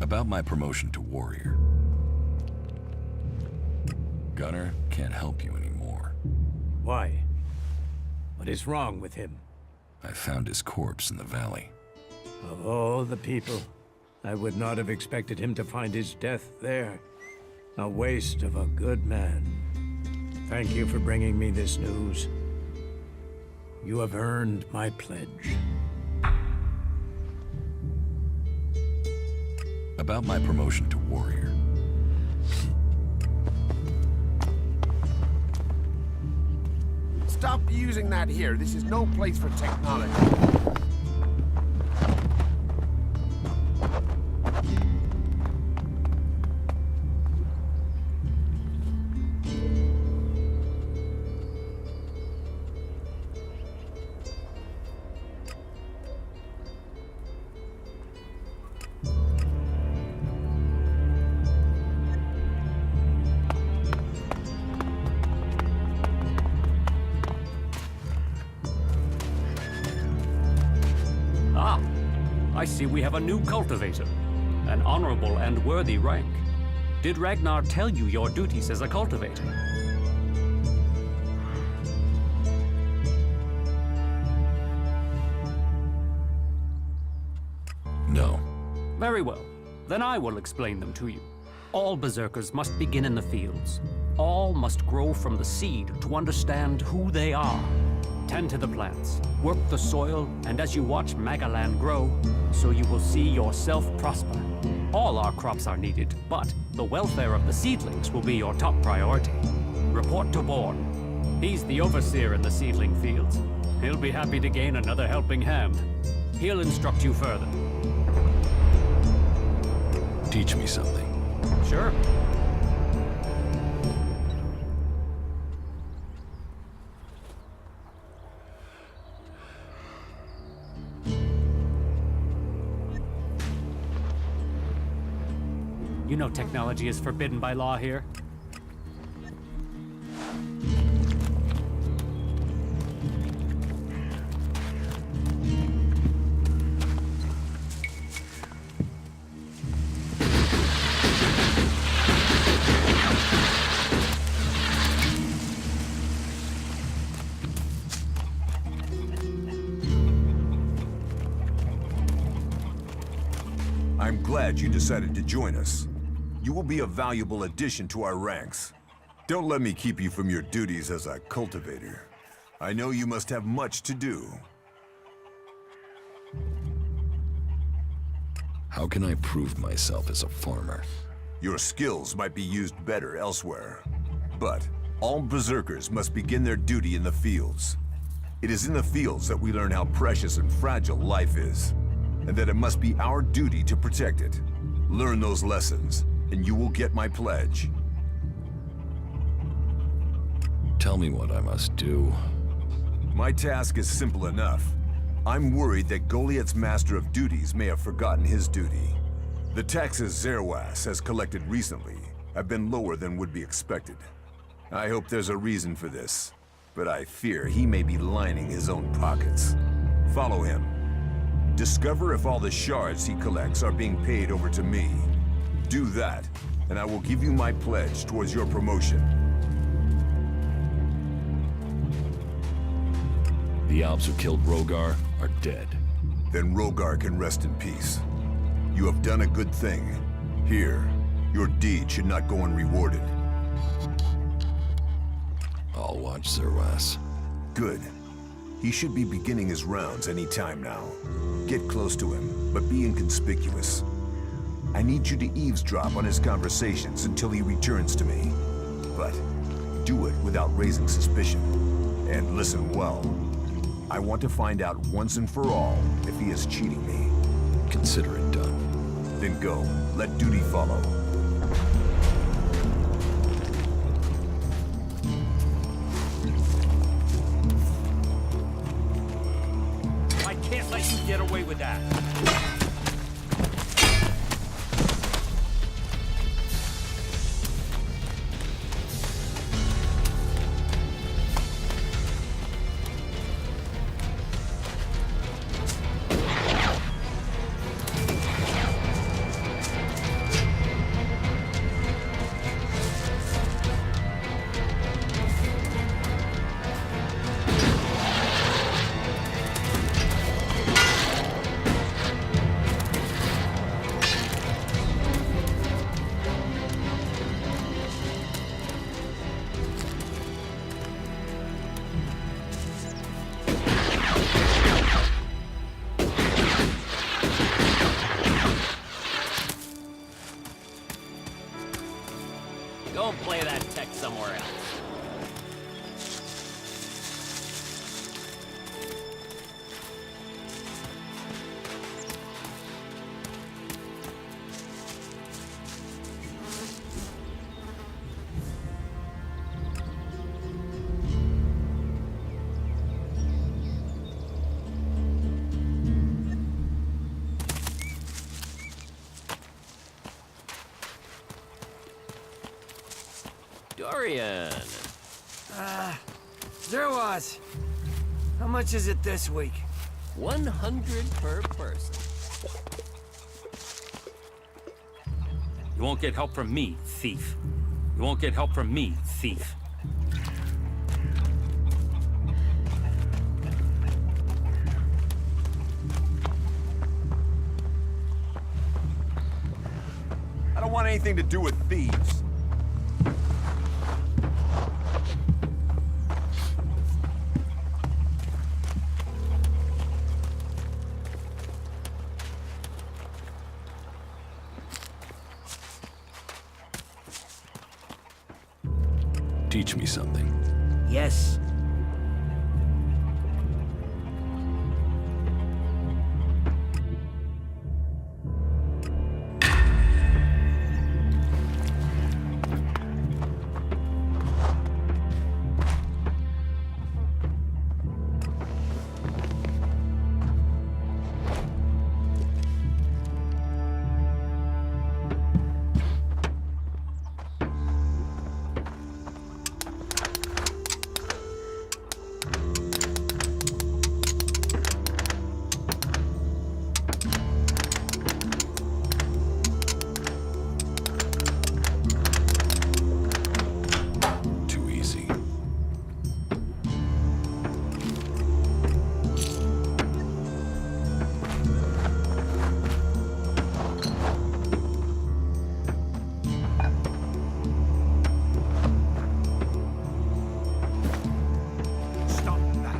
About my promotion to warrior. Gunner can't help you anymore. Why? What is wrong with him? I found his corpse in the valley. Of all the people, I would not have expected him to find his death there. A waste of a good man. Thank you for bringing me this news. You have earned my pledge. About my promotion to warrior. Stop using that here. This is no place for technology. I see we have a new cultivator. An honorable and worthy rank. Did Ragnar tell you your duties as a cultivator? No. Very well. Then I will explain them to you. All berserkers must begin in the fields. All must grow from the seed to understand who they are. Tend to the plants, work the soil, and as you watch Magaland grow, so you will see yourself prosper. All our crops are needed, but the welfare of the seedlings will be your top priority. Report to Born. He's the overseer in the seedling fields. He'll be happy to gain another helping hand. He'll instruct you further. Teach me something. Sure. You know technology is forbidden by law here. I'm glad you decided to join us. You will be a valuable addition to our ranks. Don't let me keep you from your duties as a cultivator. I know you must have much to do. How can I prove myself as a farmer? Your skills might be used better elsewhere. But all berserkers must begin their duty in the fields. It is in the fields that we learn how precious and fragile life is, and that it must be our duty to protect it. Learn those lessons, and you will get my pledge. Tell me what I must do. My task is simple enough. I'm worried that Goliath's Master of Duties may have forgotten his duty. The taxes Zerwas has collected recently have been lower than would be expected. I hope there's a reason for this, but I fear he may be lining his own pockets. Follow him. Discover if all the shards he collects are being paid over to me. Do that, and I will give you my pledge towards your promotion. The Alps who killed Rogar are dead. Then Rogar can rest in peace. You have done a good thing. Here, your deed should not go unrewarded. I'll watch Zerwas. Good. He should be beginning his rounds any time now. Get close to him, but be inconspicuous. I need you to eavesdrop on his conversations until he returns to me. But do it without raising suspicion. And listen well. I want to find out once and for all if he is cheating me. Consider it done. Then go. Let duty follow. I can't let you get away with that. Dorian. Zerwas. How much is it this week? 100 per person. You won't get help from me, thief. You won't get help from me, thief. I don't want anything to do with thieves. Teach me something. Yes. Too easy. Stop that.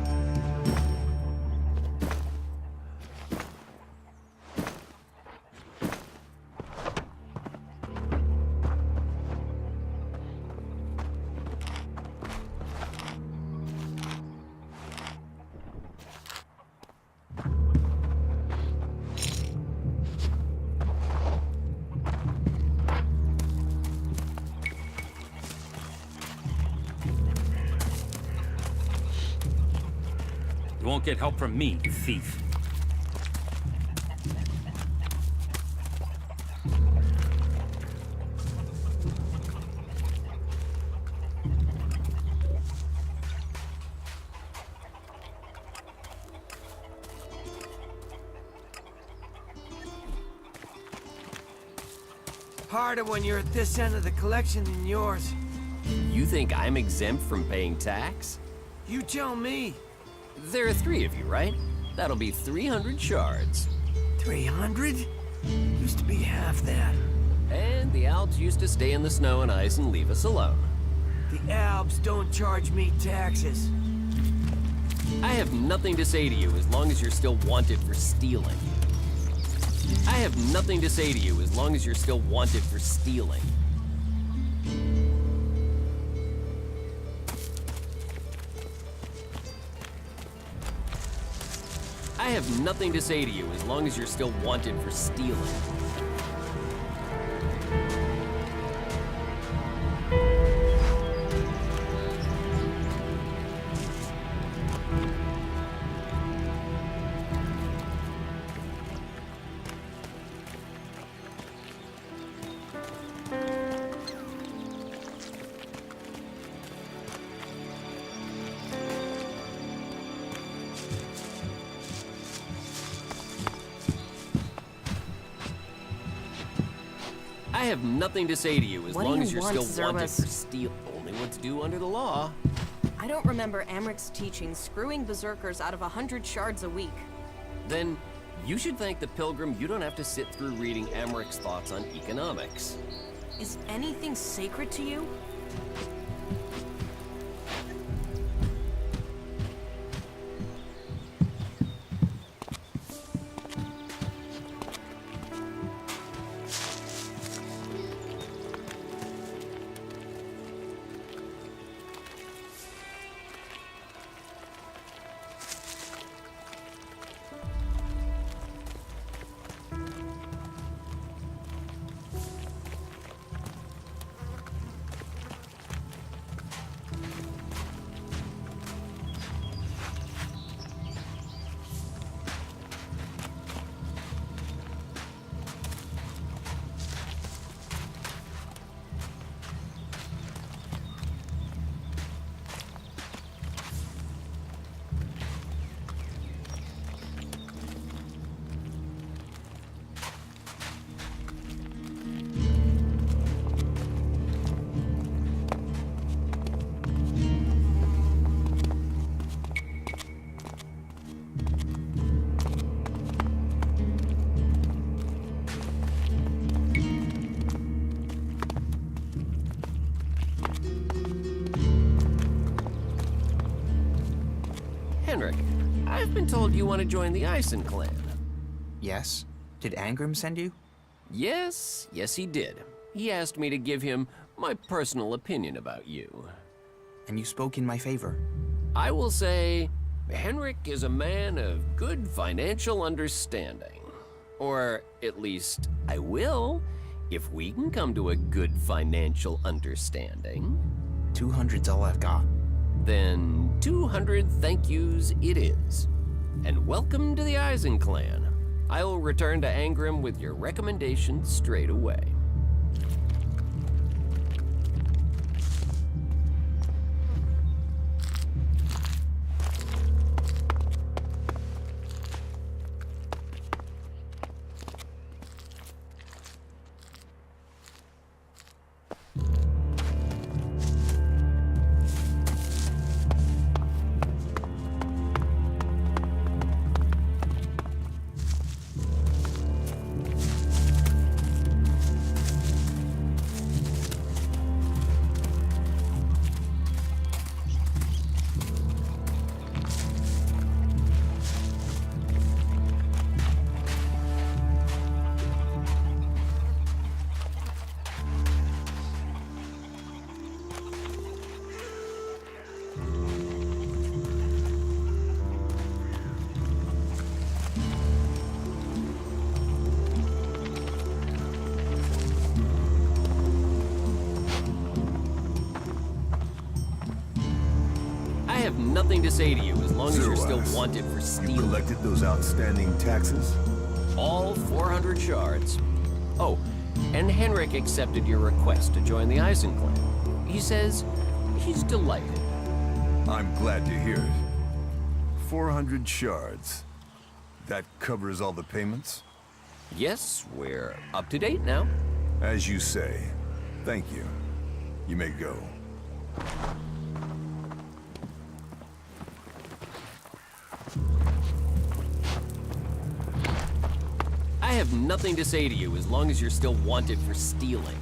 You won't get help from me, thief. Harder when you're at this end of the collection than yours. You think I'm exempt from paying tax? You tell me. There are 3 of you, right? That'll be 300 shards. 300? Used to be half that. And the Alps used to stay in the snow and ice and leave us alone. The Alps don't charge me taxes. I have nothing to say to you as long as you're still wanted for stealing. I have nothing to say to you as long as you're still wanted for stealing. I have nothing to say to you as long as you're still wanted for stealing. I have nothing to say to you as long as you're still wanted for steal. Only what's due under the law. I don't remember Amric's teaching screwing berserkers out of 100 shards a week. Then you should thank the Pilgrim you don't have to sit through reading Amric's thoughts on economics. Is anything sacred to you? Henrik, I've been told you want to join the Eisen clan. Yes? Did Angram send you? Yes, he did. He asked me to give him my personal opinion about you. And you spoke in my favor? I will say, Henrik is a man of good financial understanding. Or at least, I will, if we can come to a good financial understanding. 200's all I've got. Then 200 thank yous it is. And welcome to the Eisen clan. I'll return to Angram with your recommendation straight away. I have nothing to say to you as long as you're still wanted for stealing. You collected those outstanding taxes? All 400 shards. Oh, and Henrik accepted your request to join the Eisen clan. He says he's delighted. I'm glad to hear it. 400 shards. That covers all the payments? Yes, we're up to date now. As you say. Thank you. You may go. I have nothing to say to you as long as you're still wanted for stealing.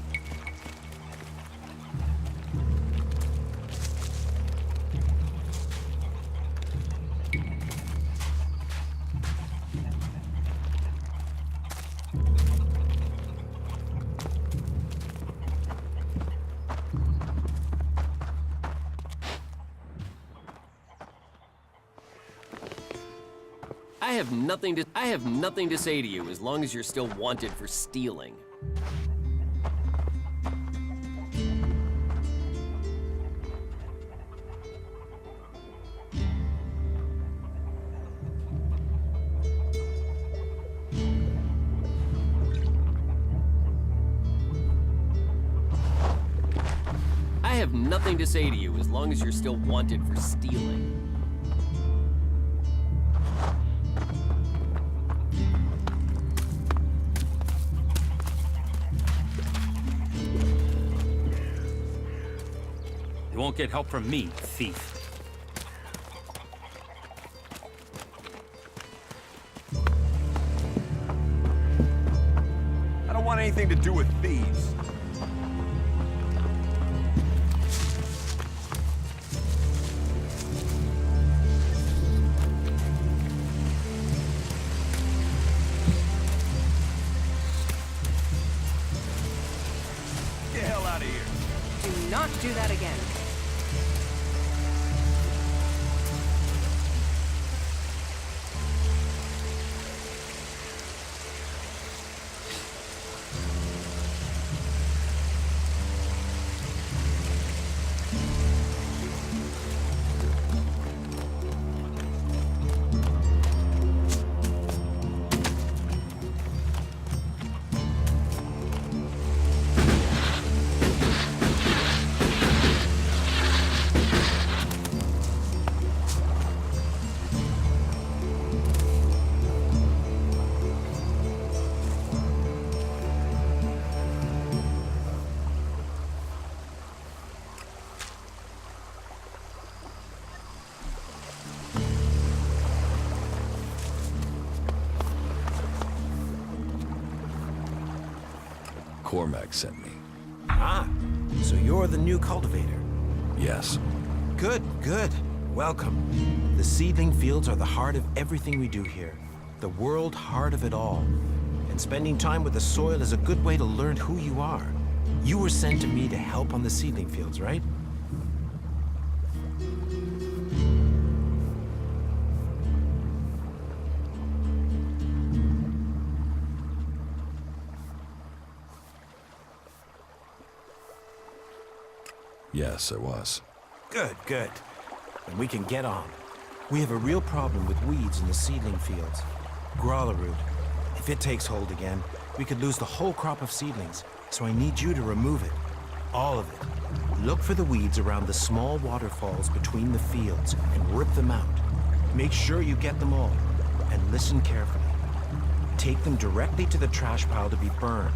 I have nothing to say to you as long as you're still wanted for stealing. I have nothing to say to you as long as you're still wanted for stealing. You won't get help from me, thief. I don't want anything to do with thieves. Get the hell out of here. Do not do that again. Cormac sent me. Ah, so you're the new cultivator. Yes. Good, good. Welcome. The seedling fields are the heart of everything we do here. The world heart of it all. And spending time with the soil is a good way to learn who you are. You were sent to me to help on the seedling fields, right? Yes, I was. Good, good. Then we can get on. We have a real problem with weeds in the seedling fields. Growler root. If it takes hold again, we could lose the whole crop of seedlings, so I need you to remove it. All of it. Look for the weeds around the small waterfalls between the fields and rip them out. Make sure you get them all, and listen carefully. Take them directly to the trash pile to be burned.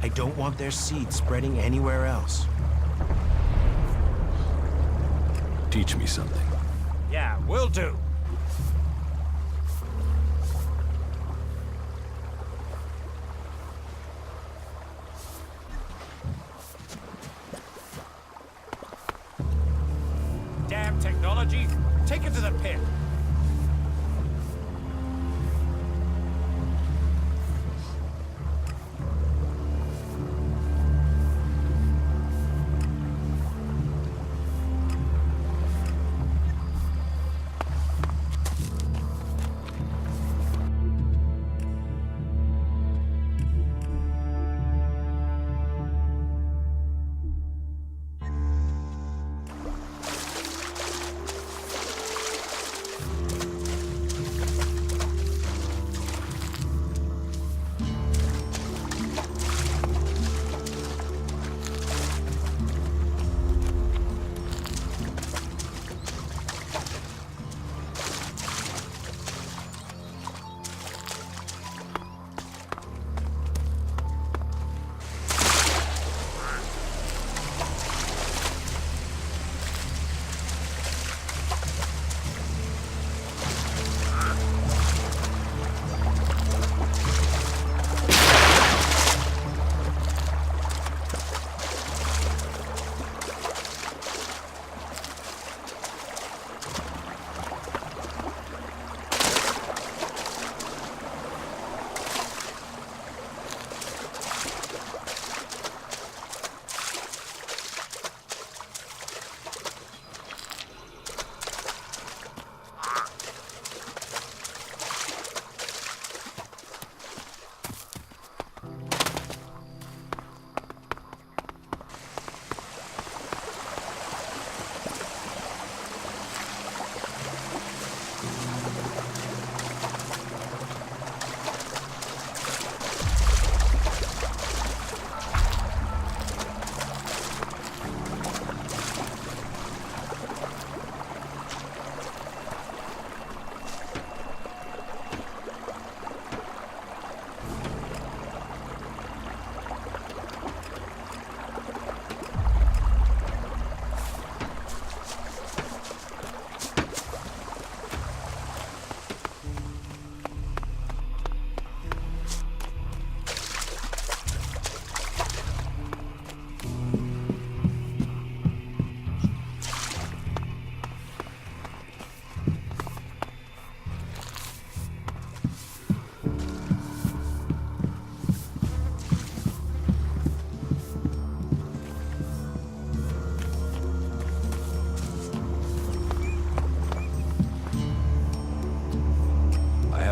I don't want their seeds spreading anywhere else. Teach me something. Yeah, will do. Damn technology! Take it to the pit!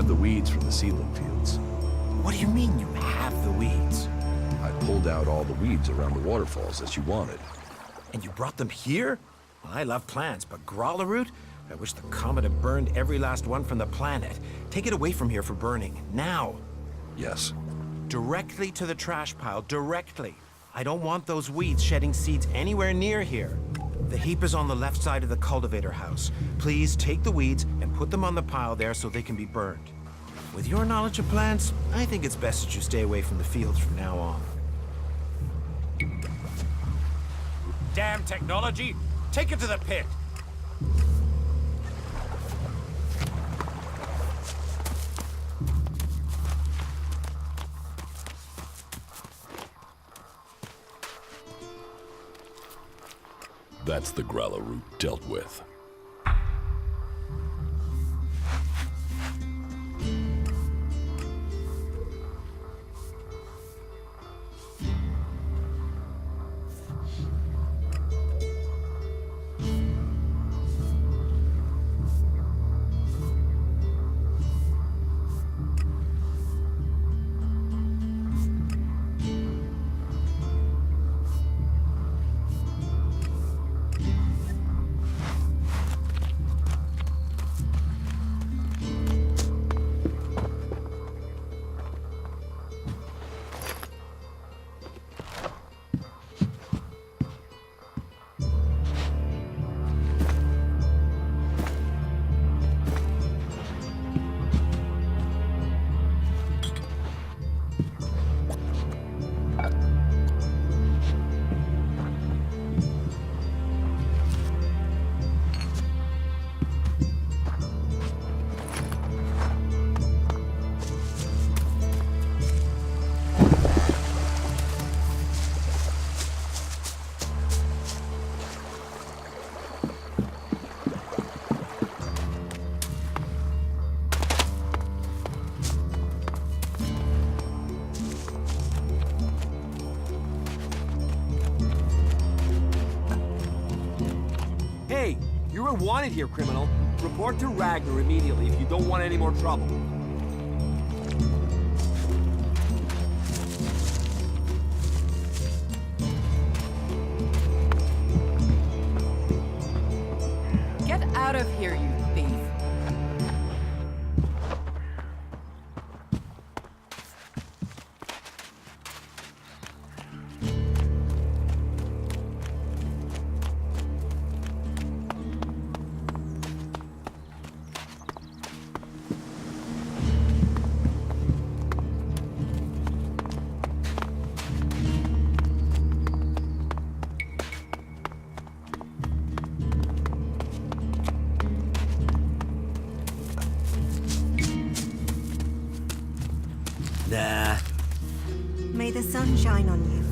The weeds from the seedling fields. What do you mean you have the weeds? I pulled out all the weeds around the waterfalls that you wanted. And you brought them here? Well, I love plants, but growler root? I wish the comet had burned every last one from the planet. Take it away from here for burning, now. Yes. Directly to the trash pile, directly. I don't want those weeds shedding seeds anywhere near here. The heap is on the left side of the cultivator house. Please take the weeds and put them on the pile there so they can be burned. With your knowledge of plants, I think it's best that you stay away from the fields from now on. Damn technology! Take it to the pit! That's the growler root dealt with. wanted here, criminal. Report to Ragnar immediately if you don't want any more trouble. Get out of here, you thief. Nah. May the sun shine on you.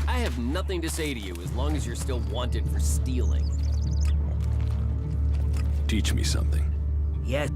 I have nothing to say to you as long as you're still wanted for stealing. Teach me something. Yes.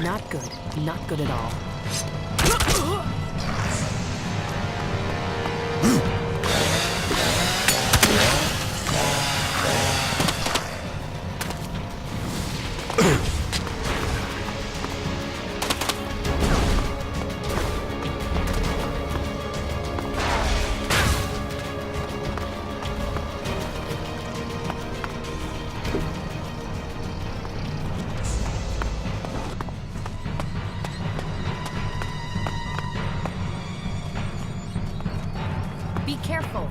Not good. Not good at all. Be careful.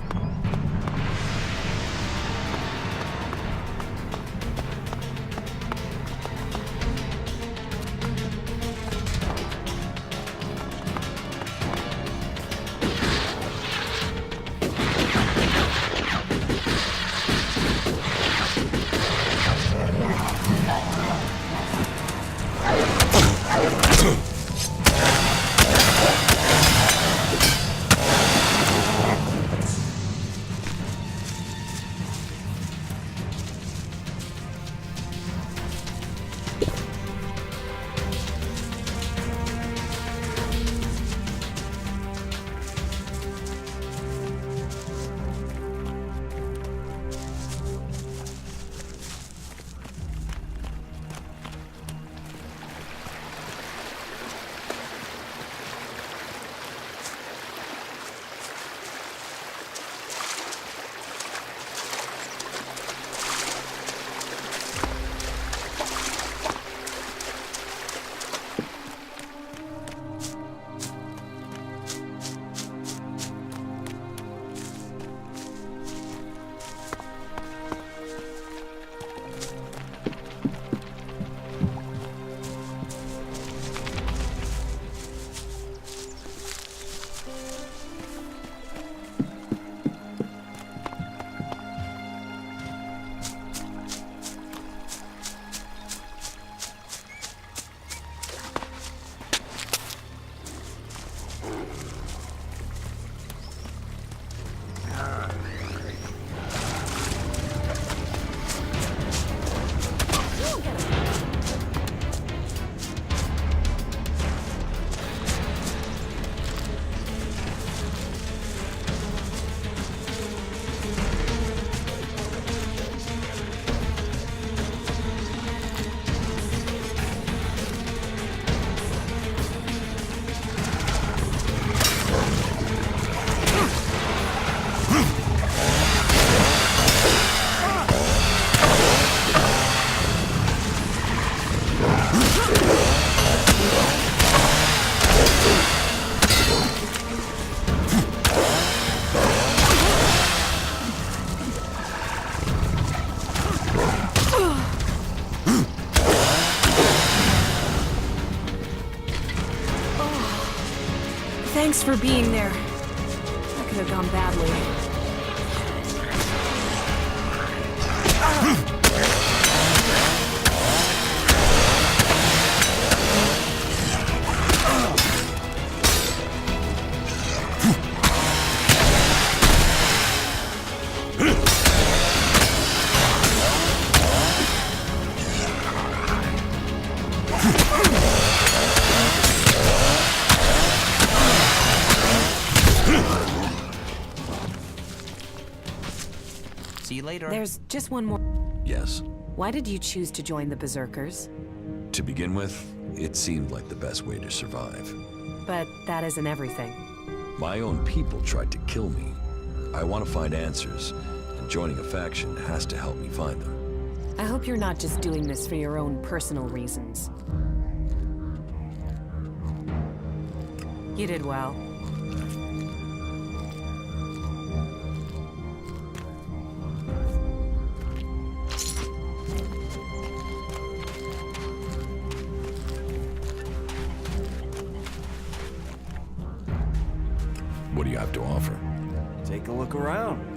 Thanks for being there. That could have gone badly. See you later. There's just one more. Yes. Why did you choose to join the Berserkers? To begin with, it seemed like the best way to survive. But that isn't everything. My own people tried to kill me. I want to find answers, and joining a faction has to help me find them. I hope you're not just doing this for your own personal reasons. You did well. What do you have to offer? Take a look around.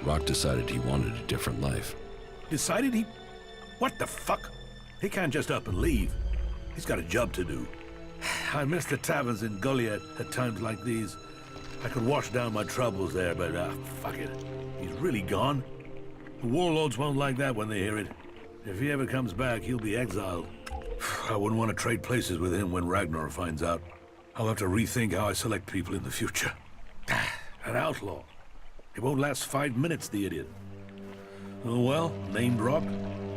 Rock decided he wanted a different life. Decided he... What the fuck? He can't just up and leave. He's got a job to do. I miss the taverns in Goliath at times like these. I could wash down my troubles there, but fuck it. He's really gone. The warlords won't like that when they hear it. If he ever comes back, he'll be exiled. I wouldn't want to trade places with him when Ragnar finds out. I'll have to rethink how I select people in the future. An outlaw. He won't last 5 minutes, the idiot. Oh well, named Rock,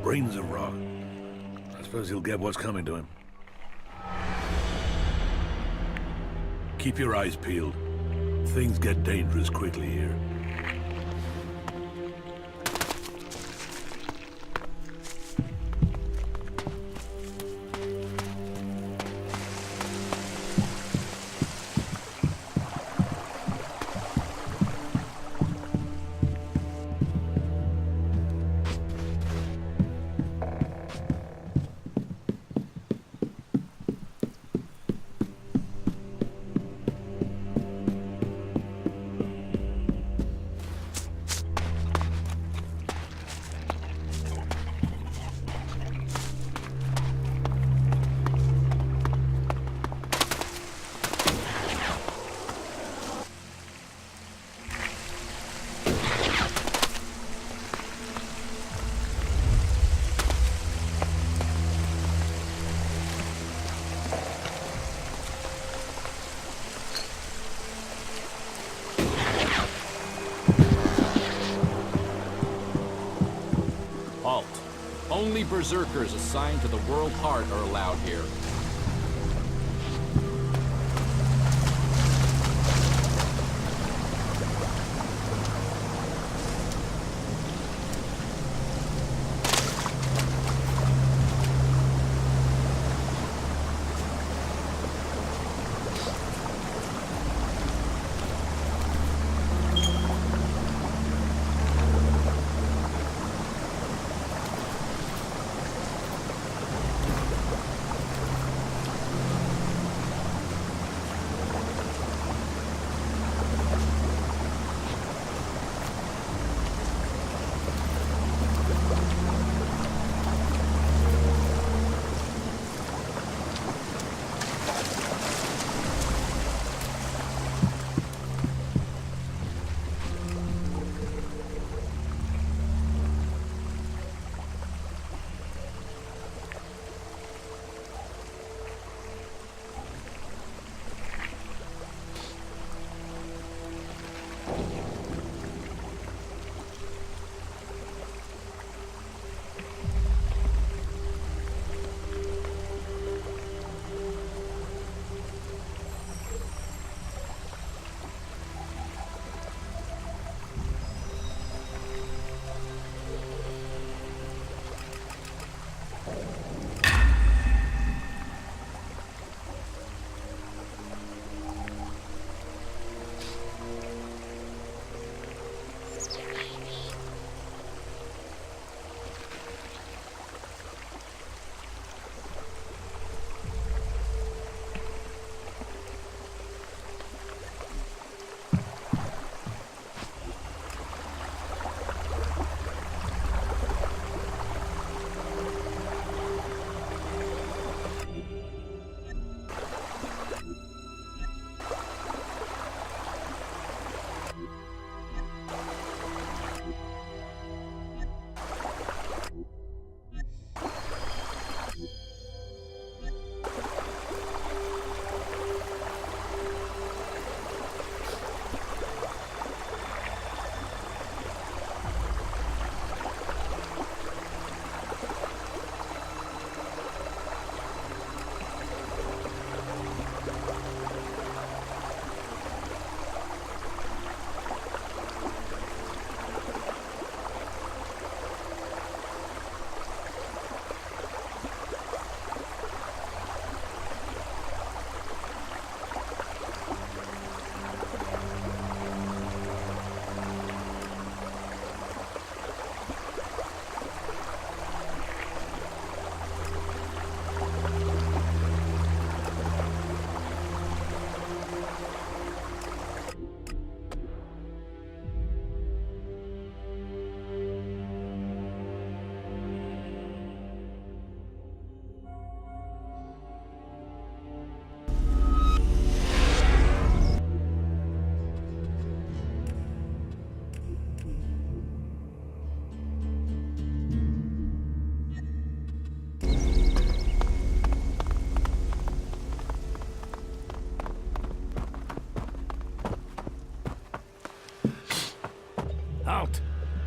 brains of Rock. I suppose he'll get what's coming to him. Keep your eyes peeled. Things get dangerous quickly here. Halt. Only berserkers assigned to the World Heart are allowed here.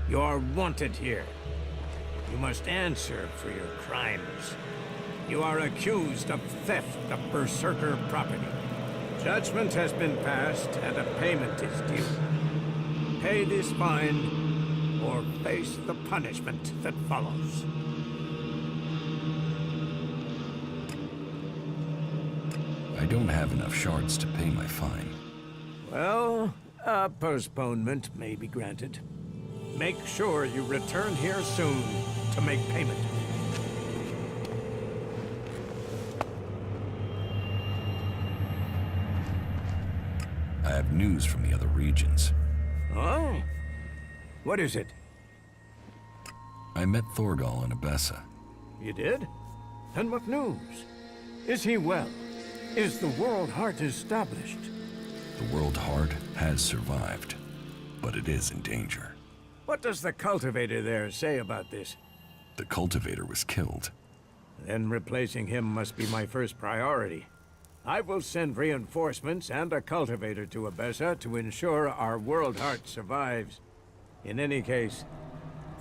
You're wanted here. You must answer for your crimes. You are accused of theft of Berserker property. Judgment has been passed and a payment is due. Pay this fine or face the punishment that follows. I don't have enough shards to pay my fine. Well, a postponement may be granted. Make sure you return here soon to make payment. I have news from the other regions. Oh? What is it? I met Thorgal in Abessa. You did? And what news? Is he well? Is the World Heart established? The World Heart has survived, but it is in danger. What does the cultivator there say about this? The cultivator was killed. Then replacing him must be my first priority. I will send reinforcements and a cultivator to Abessa to ensure our World Heart survives. In any case,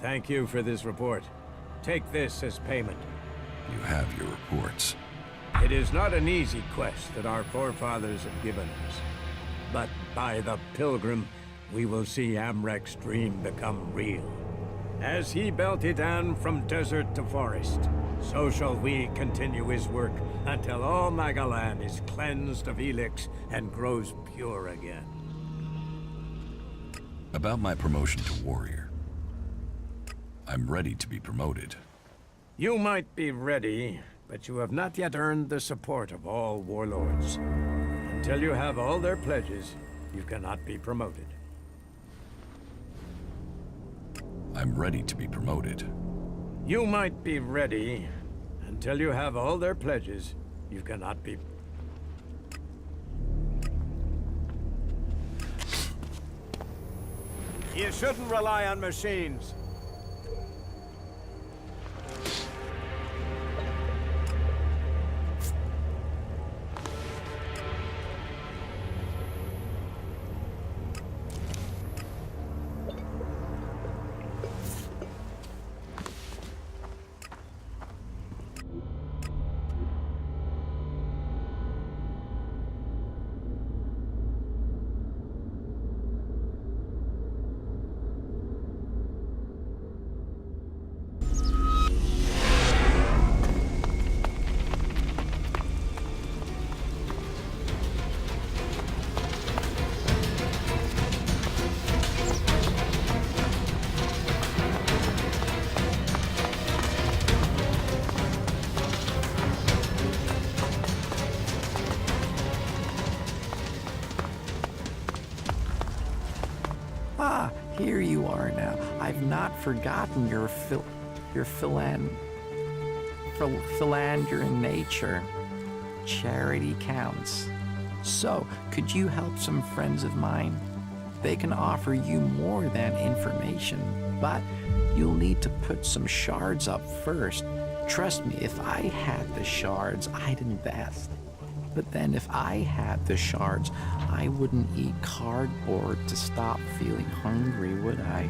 thank you for this report. Take this as payment. You have your reports. It is not an easy quest that our forefathers have given us. But by the Pilgrim, we will see Amrek's dream become real. As he belted on from desert to forest, so shall we continue his work until all Magalan is cleansed of ELEX and grows pure again. About my promotion to warrior. I'm ready to be promoted. You might be ready, but you have not yet earned the support of all warlords. Until you have all their pledges, you cannot be promoted. I'm ready to be promoted. You might be ready. Until you have all their pledges, you cannot be... You shouldn't rely on machines. Ah, here you are now. I've not forgotten your philandering nature. Charity counts. So, could you help some friends of mine? They can offer you more than information, but you'll need to put some shards up first. Trust me, if I had the shards, I'd invest. But then if I had the shards, I wouldn't eat cardboard to stop feeling hungry, would I?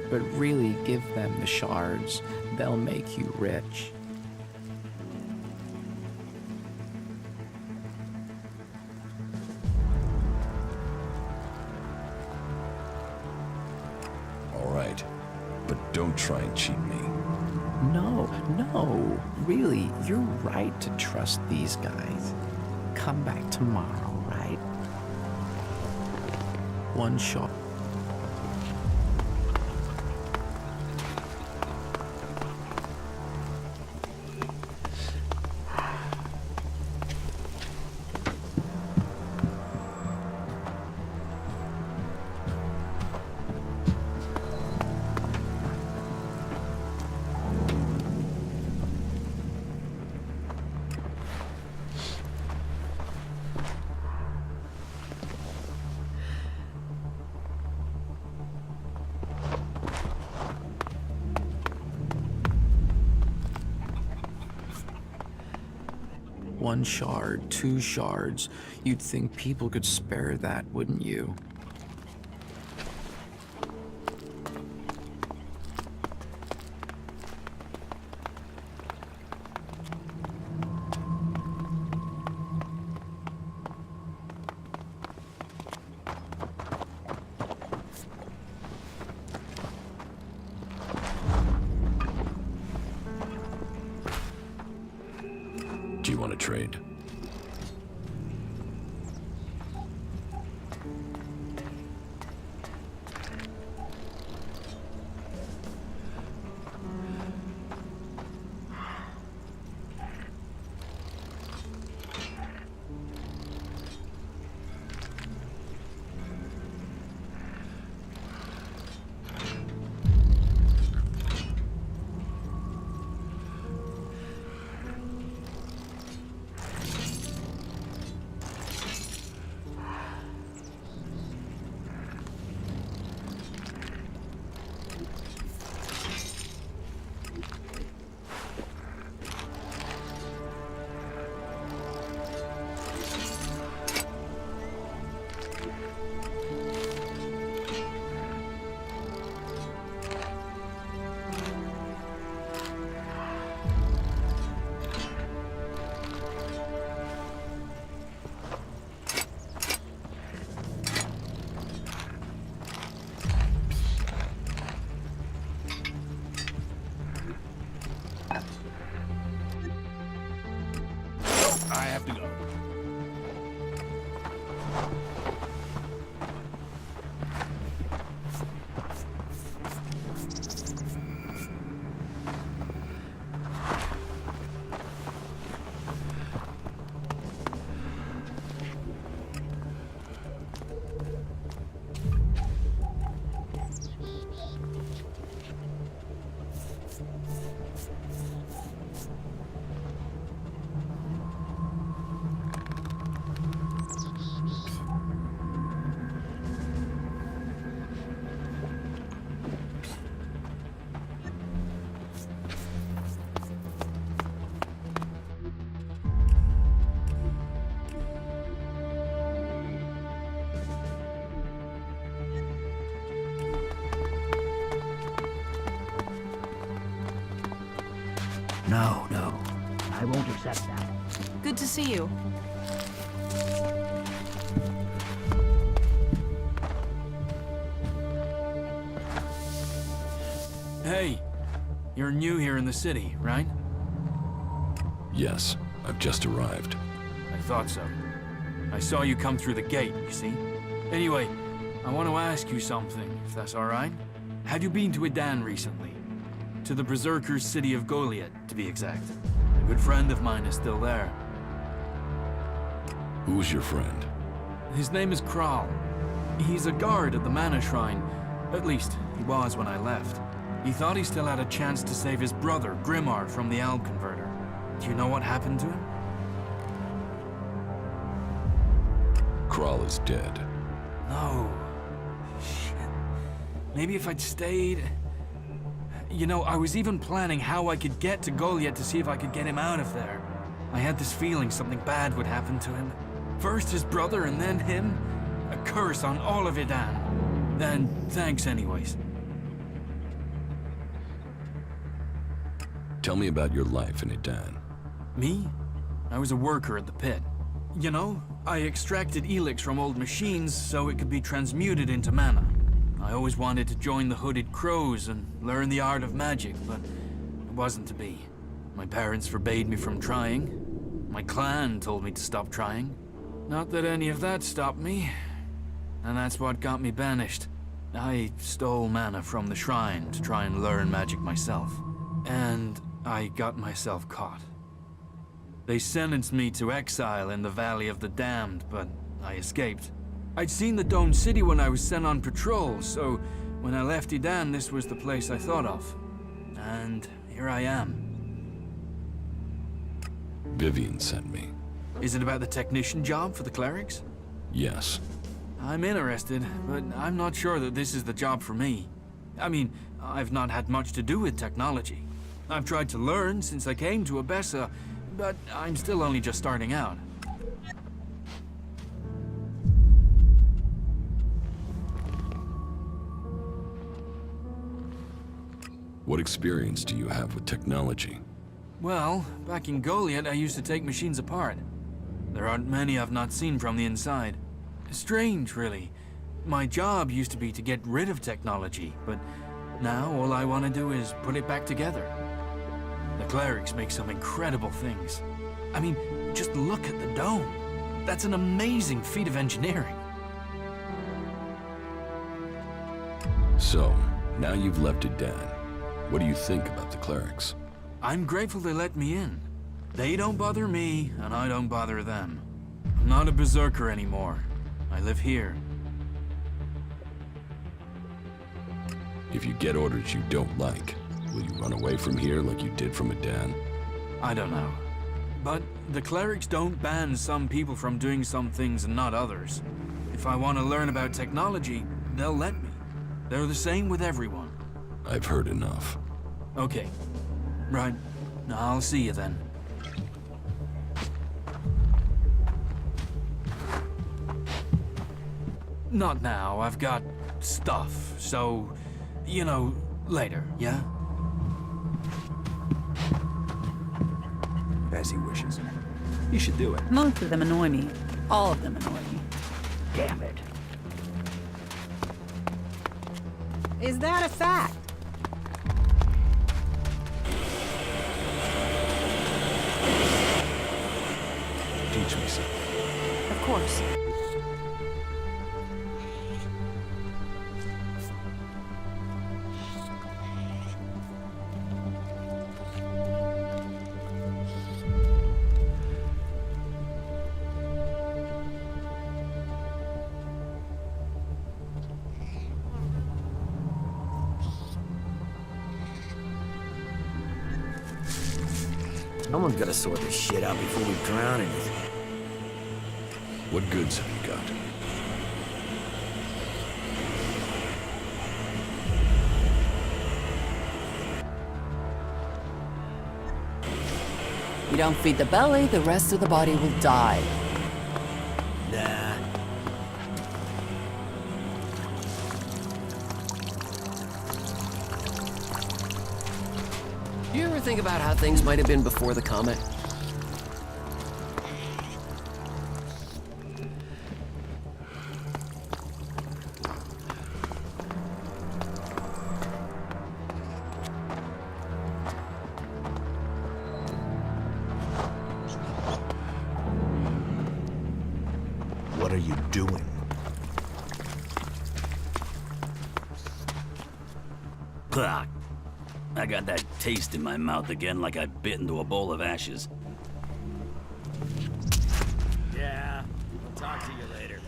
But really, give them the shards. They'll make you rich. All right, but don't try and cheat me. No, really, you're right to trust these guys. Come back tomorrow, right? One shot. One shard, 2 shards. You'd think people could spare that, wouldn't you? to trade. I have to go. No, no. I won't accept that. Good to see you. Hey, you're new here in the city, right? Yes, I've just arrived. I thought so. I saw you come through the gate, you see? Anyway, I want to ask you something, if that's all right. Have you been to Edan recently? To the Berserkers' city of Goliath, to be exact. A good friend of mine is still there. Who's your friend? His name is Kral. He's a guard at the Mana Shrine. At least, he was when I left. He thought he still had a chance to save his brother, Grimar, from the Alb Converter. Do you know what happened to him? Kral is dead. No. Shit. Maybe if I'd stayed... You know, I was even planning how I could get to Goliath to see if I could get him out of there. I had this feeling something bad would happen to him. First his brother and then him. A curse on all of Edan. Then, thanks anyways. Tell me about your life in Edan. Me? I was a worker at the pit. You know, I extracted ELEX from old machines so it could be transmuted into mana. I always wanted to join the Hooded Crows and learn the art of magic, but it wasn't to be. My parents forbade me from trying. My clan told me to stop trying. Not that any of that stopped me. And that's what got me banished. I stole mana from the shrine to try and learn magic myself. And I got myself caught. They sentenced me to exile in the Valley of the Damned, but I escaped. I'd seen the Domed City when I was sent on patrol, so when I left Edan, this was the place I thought of. And here I am. Vivian sent me. Is it about the technician job for the clerics? Yes. I'm interested, but I'm not sure that this is the job for me. I mean, I've not had much to do with technology. I've tried to learn since I came to Abessa, but I'm still only just starting out. What experience do you have with technology? Well, back in Goliath, I used to take machines apart. There aren't many I've not seen from the inside. Strange, really. My job used to be to get rid of technology, but now all I want to do is put it back together. The clerics make some incredible things. I mean, just look at the dome. That's an amazing feat of engineering. So, now you've left it down. What do you think about the clerics? I'm grateful they let me in. They don't bother me, and I don't bother them. I'm not a berserker anymore. I live here. If you get orders you don't like, will you run away from here like you did from Adan? I don't know. But the clerics don't ban some people from doing some things and not others. If I want to learn about technology, they'll let me. They're the same with everyone. I've heard enough. Okay. Right. I'll see you then. Not now. I've got stuff. So, you know, later, yeah? As he wishes. You should do it. Most of them annoy me. All of them annoy me. Damn it. Is that a fact? Teach me something. Of course. Someone's gotta sort this shit out before we drown in it. What goods have you got? You don't feed the belly, the rest of the body will die. Nah. Do you ever think about how things might have been before the comet? What are you doing? Fuck. I got that taste in my mouth again like I bit into a bowl of ashes. Yeah, I'll talk to you later.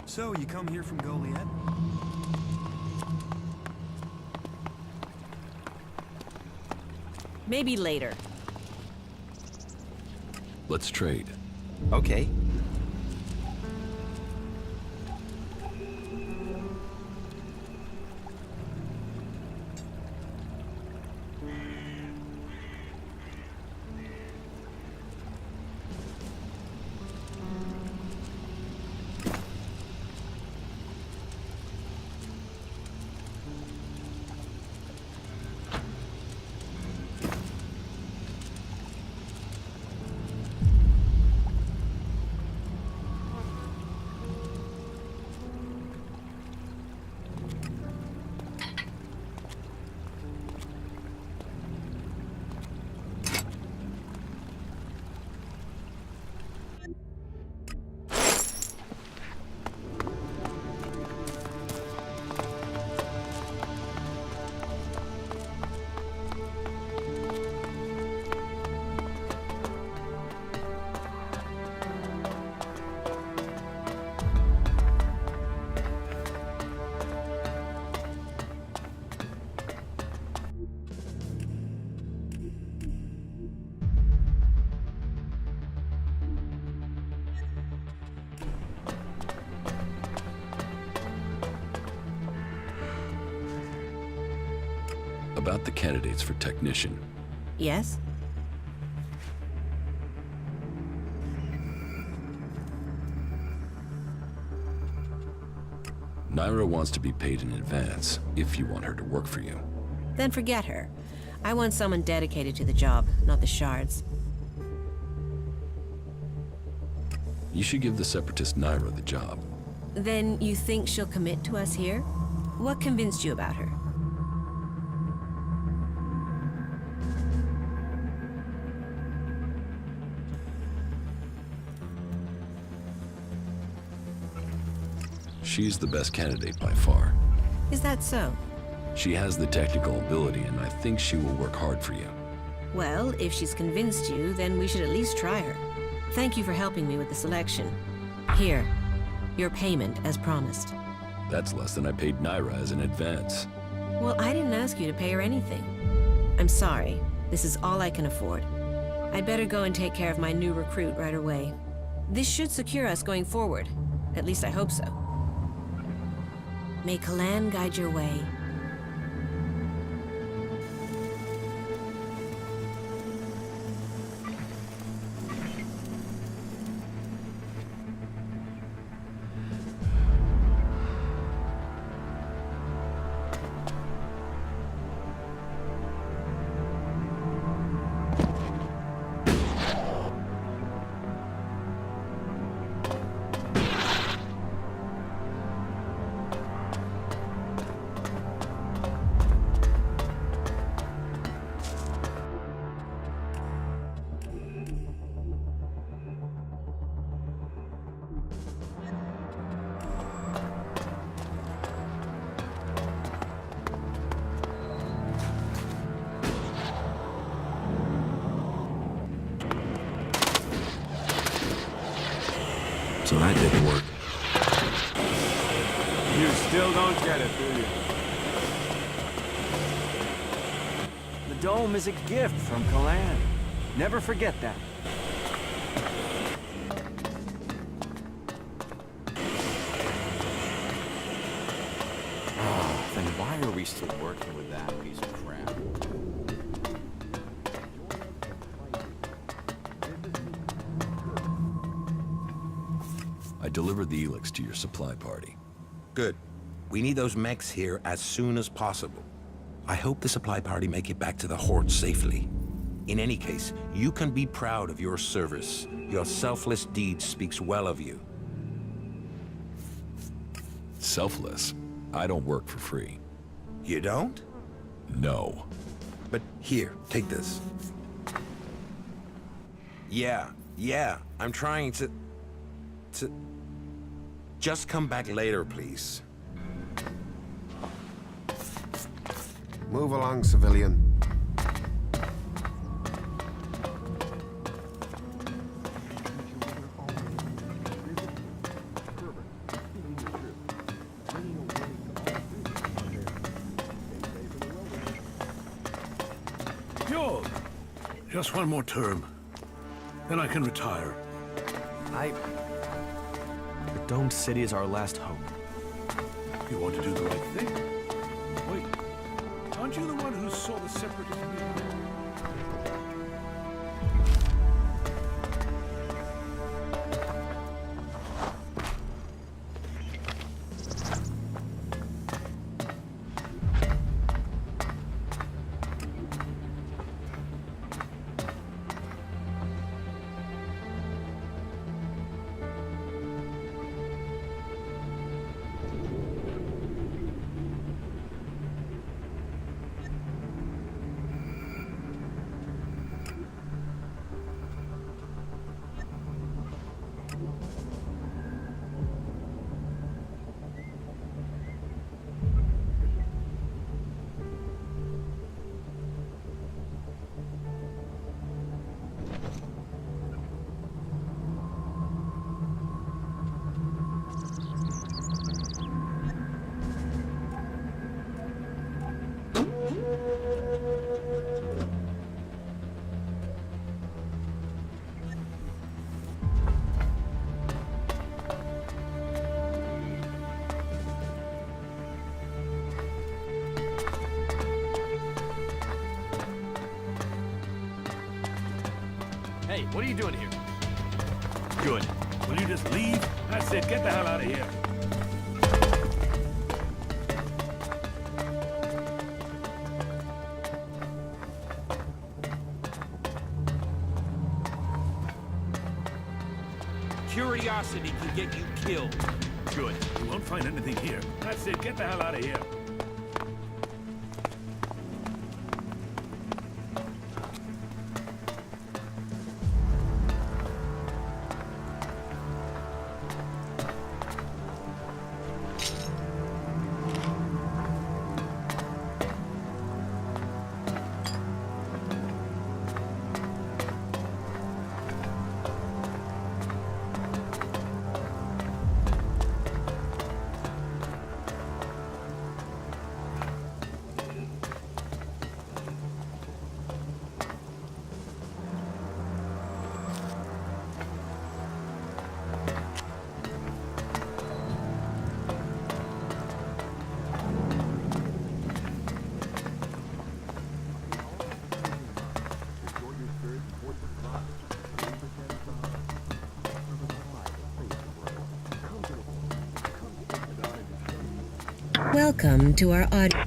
So, you come here from Goliath? Maybe later. Let's trade. Okay. About the candidates for technician. Yes? Naira wants to be paid in advance if you want her to work for you. Then forget her. I want someone dedicated to the job, not the shards. You should give the Separatist Naira the job. Then you think she'll commit to us here? What convinced you about her? She's the best candidate by far. Is that so? She has the technical ability, and I think she will work hard for you. Well, if she's convinced you, then we should at least try her. Thank you for helping me with the selection. Here, your payment as promised. That's less than I paid Naira as an advance. Well, I didn't ask you to pay her anything. I'm sorry. This is all I can afford. I'd better go and take care of my new recruit right away. This should secure us going forward. At least I hope so. May Kalan guide your way. So that didn't work. You still don't get it, do you? The dome is a gift from Kalan. Never forget that. Then why are we still working with that piece of crap? I delivered the ELEX to your supply party. Good. We need those mechs here as soon as possible. I hope the supply party make it back to the Horde safely. In any case, you can be proud of your service. Your selfless deed speaks well of you. Selfless? I don't work for free. You don't? No. But here, take this. Yeah, I'm trying to... Just come back later, please. Move along, civilian. Yo, just one more term. Then I can retire. The domed city is our last hope. You want to do the right thing? Wait, aren't you the one who saw the Separatist movement? Hey, what are you doing here? Good. Will you just leave? That's it. Get the hell out of here. curiosity can get you killed. Good. You won't find anything here. That's it. Get the hell out of here. Welcome to our audio.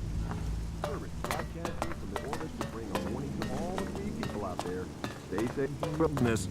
Stay safe in the wilderness.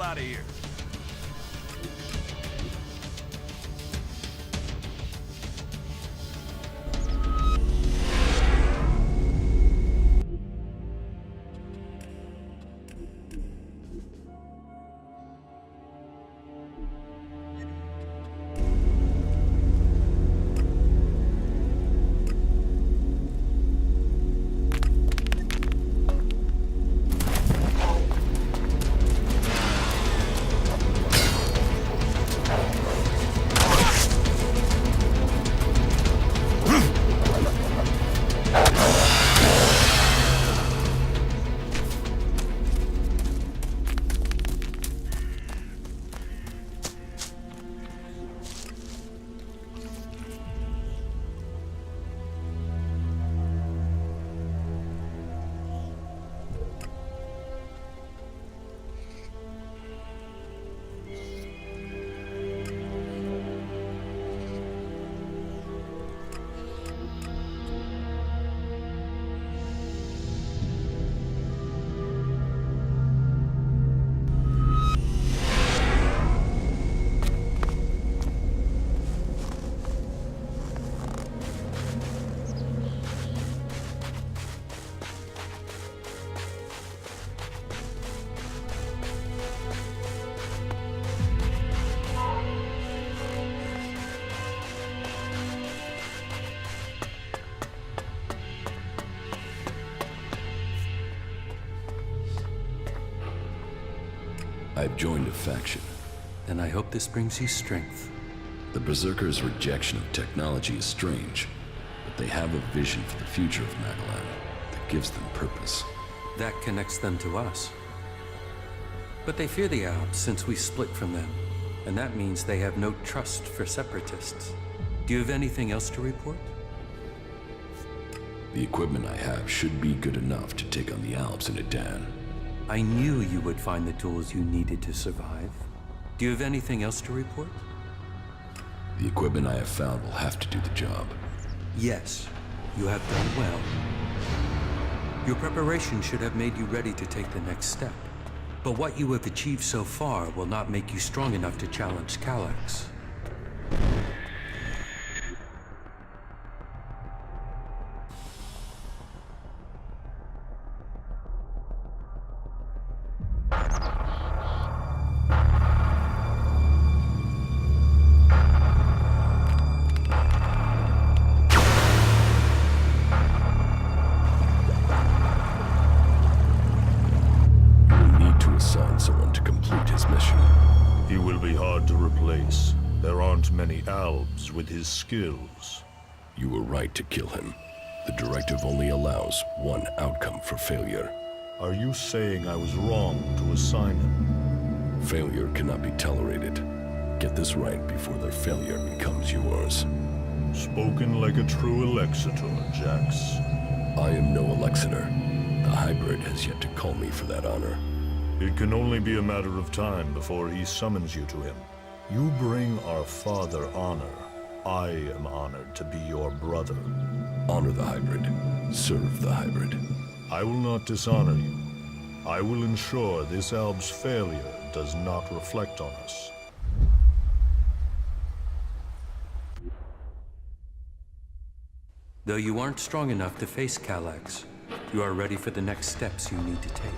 hell out of here. I've joined a faction. And I hope this brings you strength. The Berserkers' rejection of technology is strange, but they have a vision for the future of Magalan that gives them purpose. That connects them to us. But they fear the Alps since we split from them, and that means they have no trust for separatists. Do you have anything else to report? The equipment I have should be good enough to take on the Alps in Adan. I knew you would find the tools you needed to survive. Do you have anything else to report? The equipment I have found will have to do the job. Yes, you have done well. Your preparation should have made you ready to take the next step. But what you have achieved so far will not make you strong enough to challenge Calyx. Someone to complete his mission. He will be hard to replace. There aren't many Albs with his skills. You were right to kill him. The directive only allows one outcome for failure. Are you saying I was wrong to assign him? Failure cannot be tolerated. Get this right before their failure becomes yours. Spoken like a true Elexitor, Jax. I am no Elexitor. The hybrid has yet to call me for that honor. It can only be a matter of time before he summons you to him. You bring our father honor. I am honored to be your brother. Honor the hybrid. Serve the hybrid. I will not dishonor you. I will ensure this Alb's failure does not reflect on us. Though you aren't strong enough to face Calyx, you are ready for the next steps you need to take.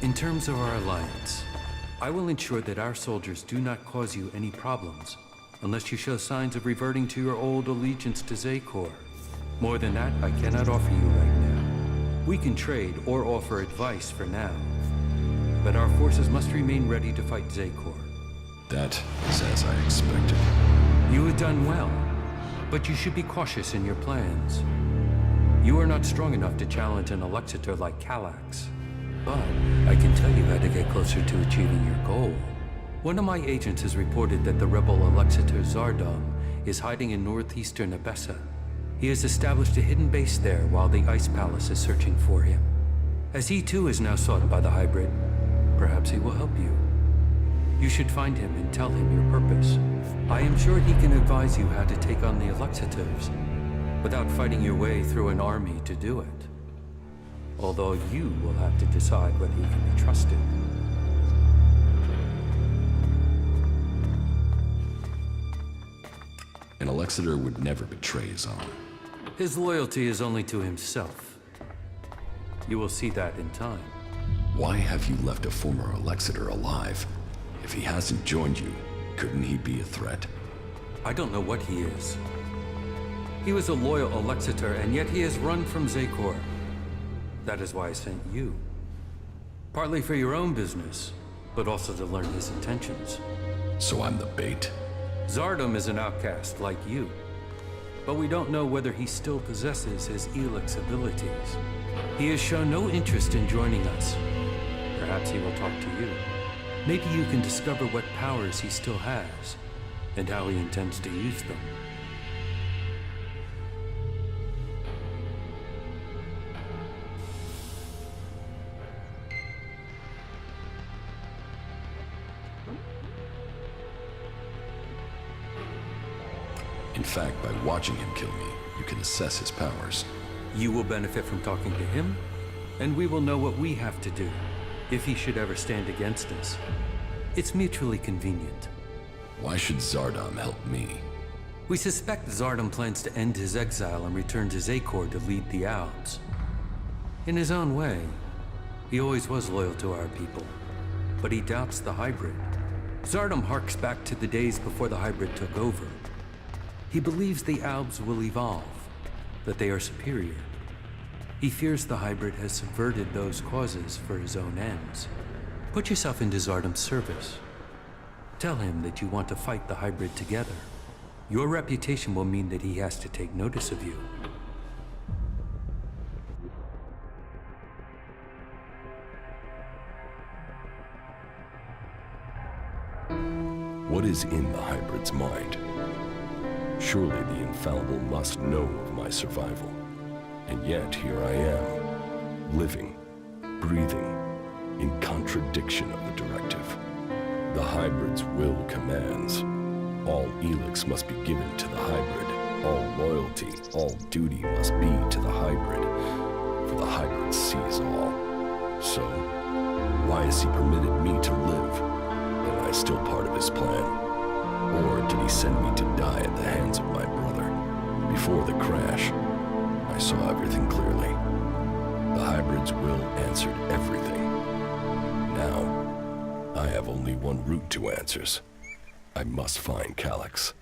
In terms of our alliance, I will ensure that our soldiers do not cause you any problems unless you show signs of reverting to your old allegiance to Zakor. More than that, I cannot offer you right now. We can trade or offer advice for now, but our forces must remain ready to fight Zakor. That is as I expected. You have done well, but you should be cautious in your plans. You are not strong enough to challenge an Elexitor like Calyx. But I can tell you how to get closer to achieving your goal. One of my agents has reported that the rebel Elexitor Zardom is hiding in northeastern Abessa. He has established a hidden base there while the Ice Palace is searching for him. As he too is now sought by the hybrid, perhaps he will help you. You should find him and tell him your purpose. I am sure he can advise you how to take on the Elexitors without fighting your way through an army to do it. Although you will have to decide whether he can be trusted. Alexeter would never betray his own. His loyalty is only to himself. You will see that in time. Why have you left a former Alexeter alive? If he hasn't joined you, couldn't he be a threat? I don't know what he is. He was a loyal Alexeter, and yet he has run from Zakor. That is why I sent you. Partly for your own business, but also to learn his intentions. So I'm the bait? Zardom is an outcast like you, but we don't know whether he still possesses his ELEX abilities. He has shown no interest in joining us. Perhaps he will talk to you. Maybe you can discover what powers he still has, and how he intends to use them. In fact, by watching him kill me, you can assess his powers. You will benefit from talking to him, and we will know what we have to do, if he should ever stand against us. It's mutually convenient. Why should Zardom help me? We suspect Zardom plans to end his exile and return to Zakor to lead the Alps. In his own way, he always was loyal to our people, but he doubts the hybrid. Zardom harks back to the days before the hybrid took over. He believes the Albs will evolve, that they are superior. He fears the hybrid has subverted those causes for his own ends. Put yourself into Zardom's service. Tell him that you want to fight the hybrid together. Your reputation will mean that he has to take notice of you. What is in the hybrid's mind? Surely the infallible must know of my survival. And yet here I am, living, breathing, in contradiction of the directive. The hybrid's will commands. All ELEX must be given to the hybrid. All loyalty, all duty must be to the hybrid. For the hybrid sees all. So, why has he permitted me to live? Am I still part of his plan? Or did he send me to die at the hands of my brother? Before the crash, I saw everything clearly. The hybrid's will answered everything. Now, I have only one route to answers. I must find Calyx.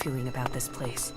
Feeling about this place.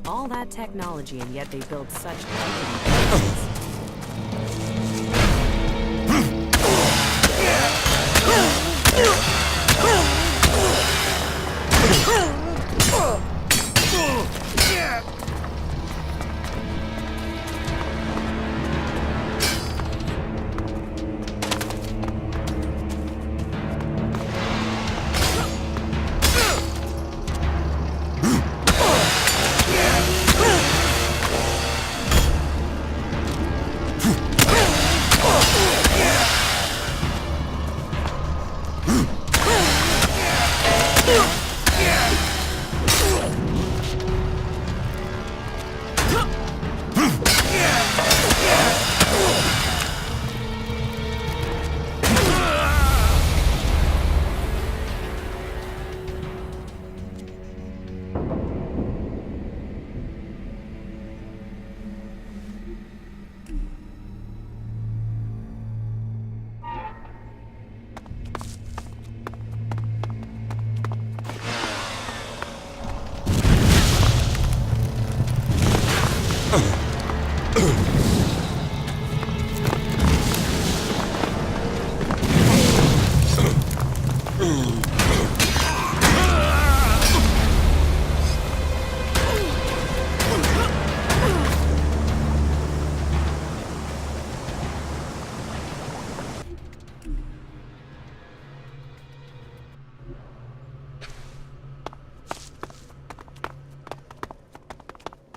All that technology, and yet they build such ugly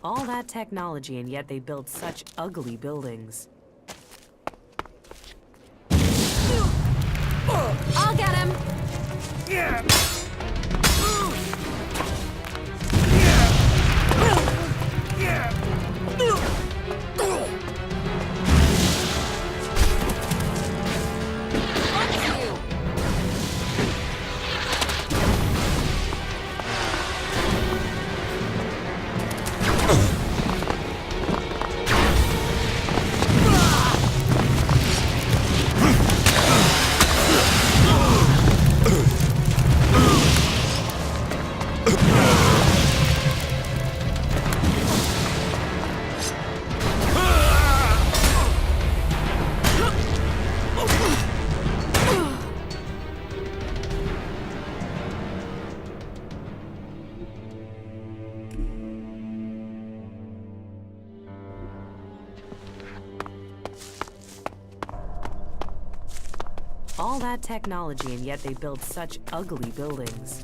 All that technology, and yet they build such ugly buildings. I'll get him! Yeah! All that technology, and yet they build such ugly buildings.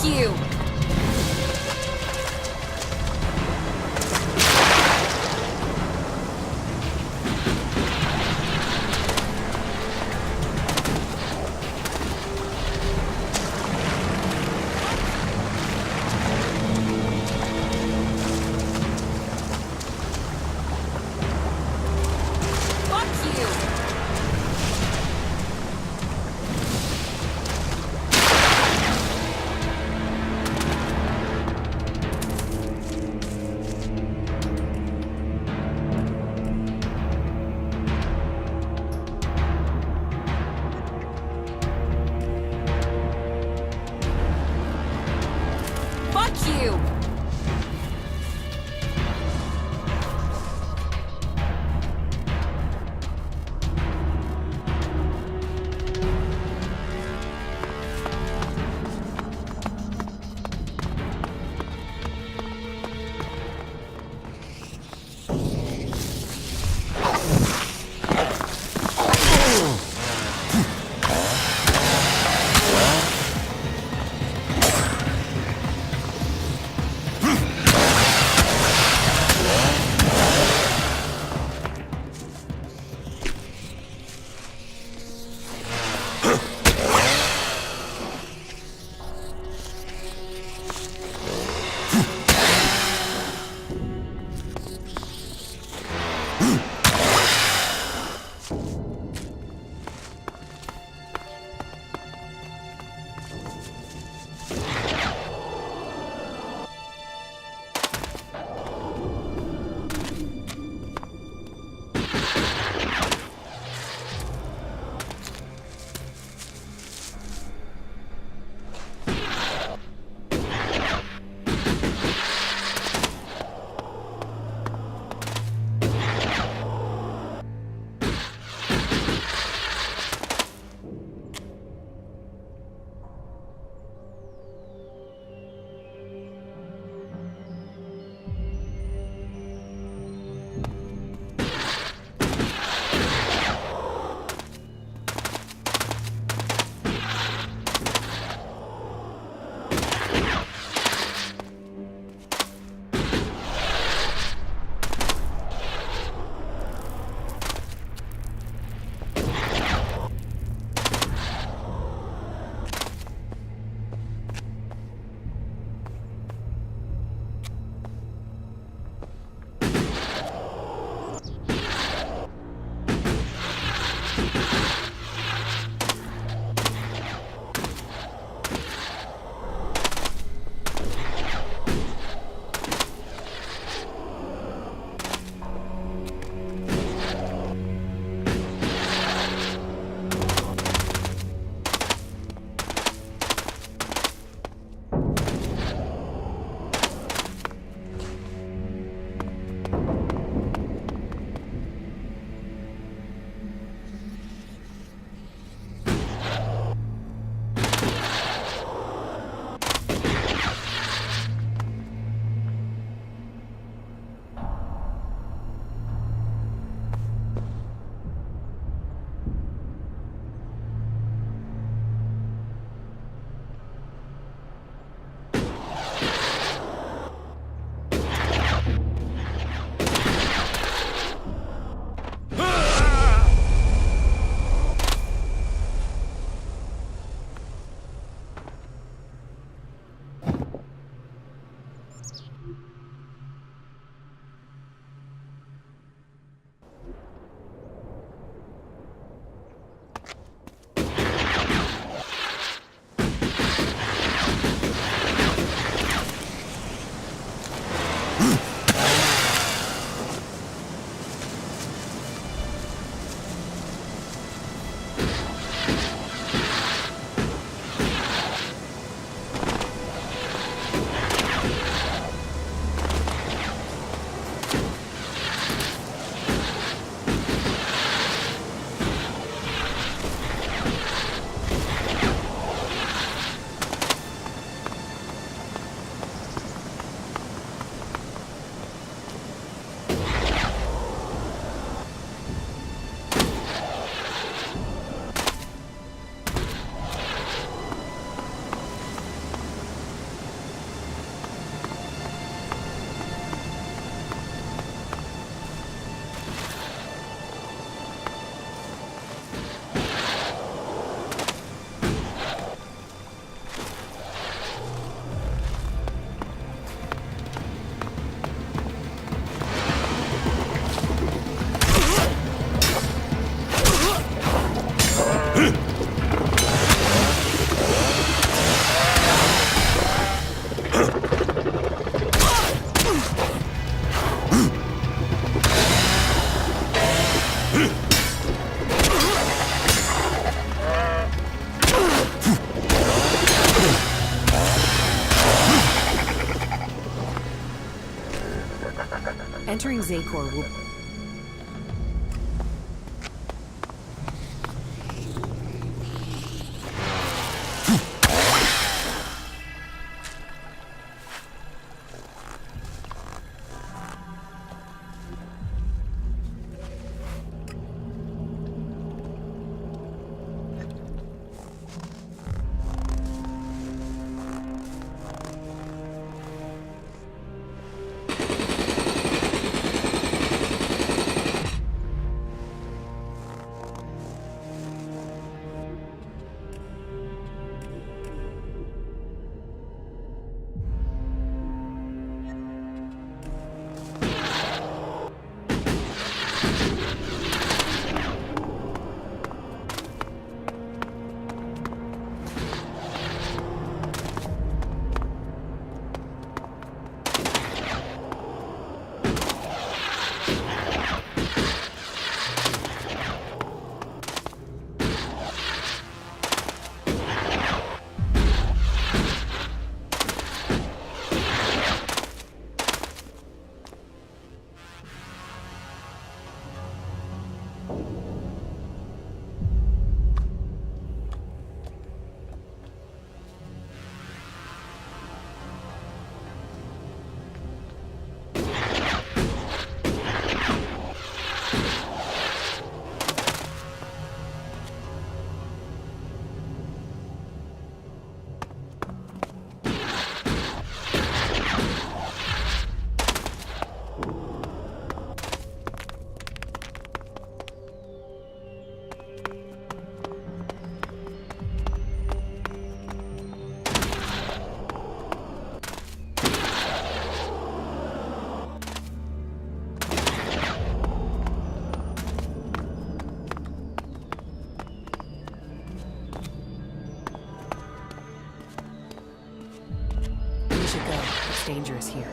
You! Entering Zacor will... We should go. It's dangerous here.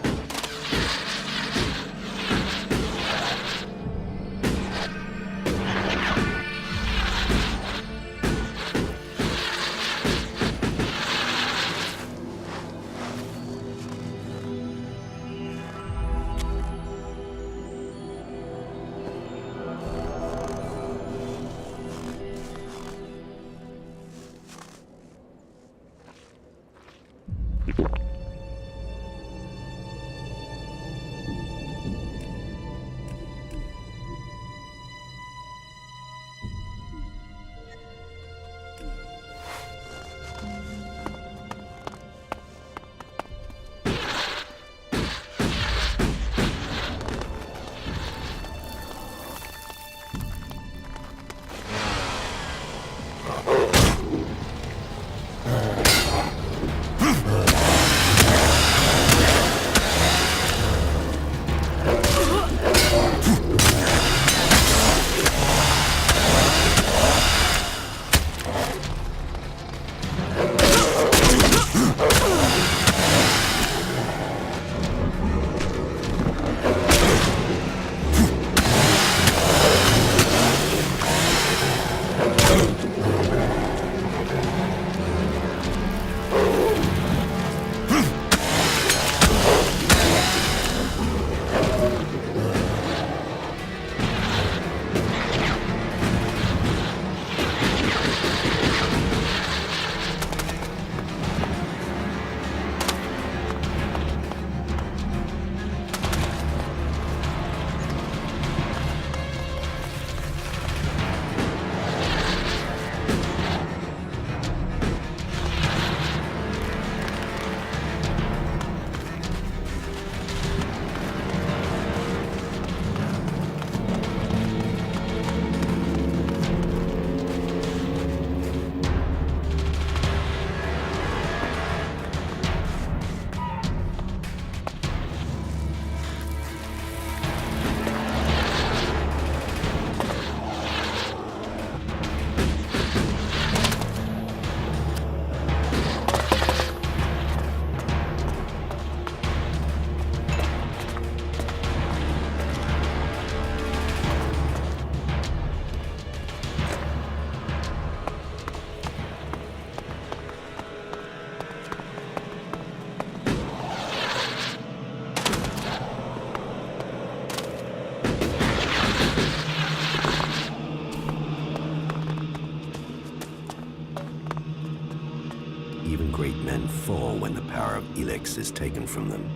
fall when the power of ELEX is taken from them.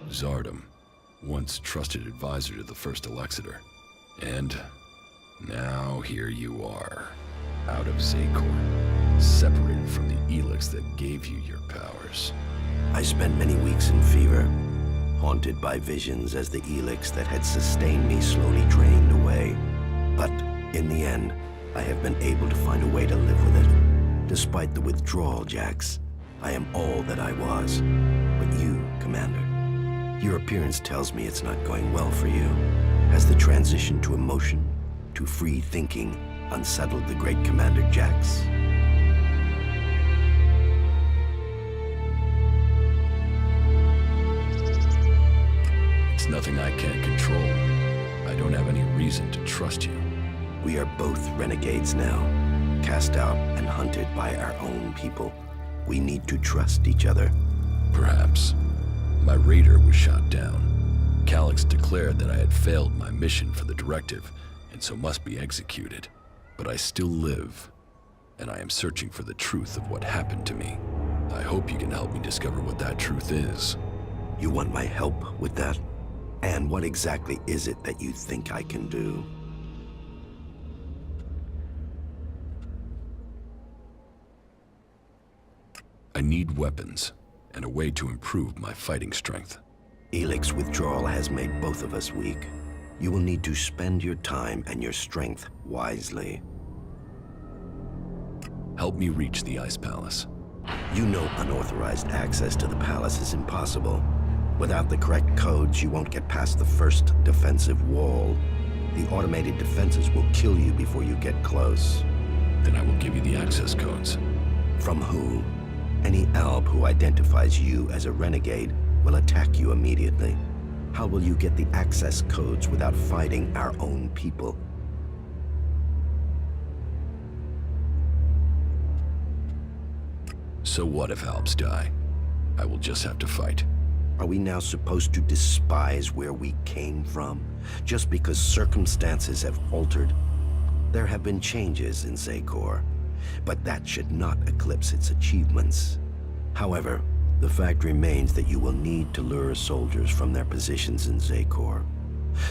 Zardom, once trusted advisor to the first Elexeter. And now here you are, out of Zakor, separated from the ELEX that gave you your powers. I spent many weeks in fever, haunted by visions as the ELEX that had sustained me slowly drained away. But in the end, I have been able to find a way to live with it. Despite the withdrawal, Jax, I am all that I was. But you, Commander, your appearance tells me it's not going well for you. Has the transition to emotion, to free thinking, unsettled the great Commander Jax? It's nothing I can't control. I don't have any reason to trust you. We are both renegades now, cast out and hunted by our own people. We need to trust each other. Perhaps. My raider was shot down. Calyx declared that I had failed my mission for the directive, and so must be executed. But I still live, and I am searching for the truth of what happened to me. I hope you can help me discover what that truth is. You want my help with that? And what exactly is it that you think I can do? I need weapons, and a way to improve my fighting strength. ELEX withdrawal has made both of us weak. You will need to spend your time and your strength wisely. Help me reach the Ice Palace. You know unauthorized access to the palace is impossible. Without the correct codes, you won't get past the first defensive wall. The automated defenses will kill you before you get close. Then I will give you the access codes. From who? Any Alb who identifies you as a renegade will attack you immediately. How will you get the access codes without fighting our own people? So what if Albs die? I will just have to fight. Are we now supposed to despise where we came from, just because circumstances have altered? There have been changes in Zakor, but that should not eclipse its achievements. However, the fact remains that you will need to lure soldiers from their positions in Zakor.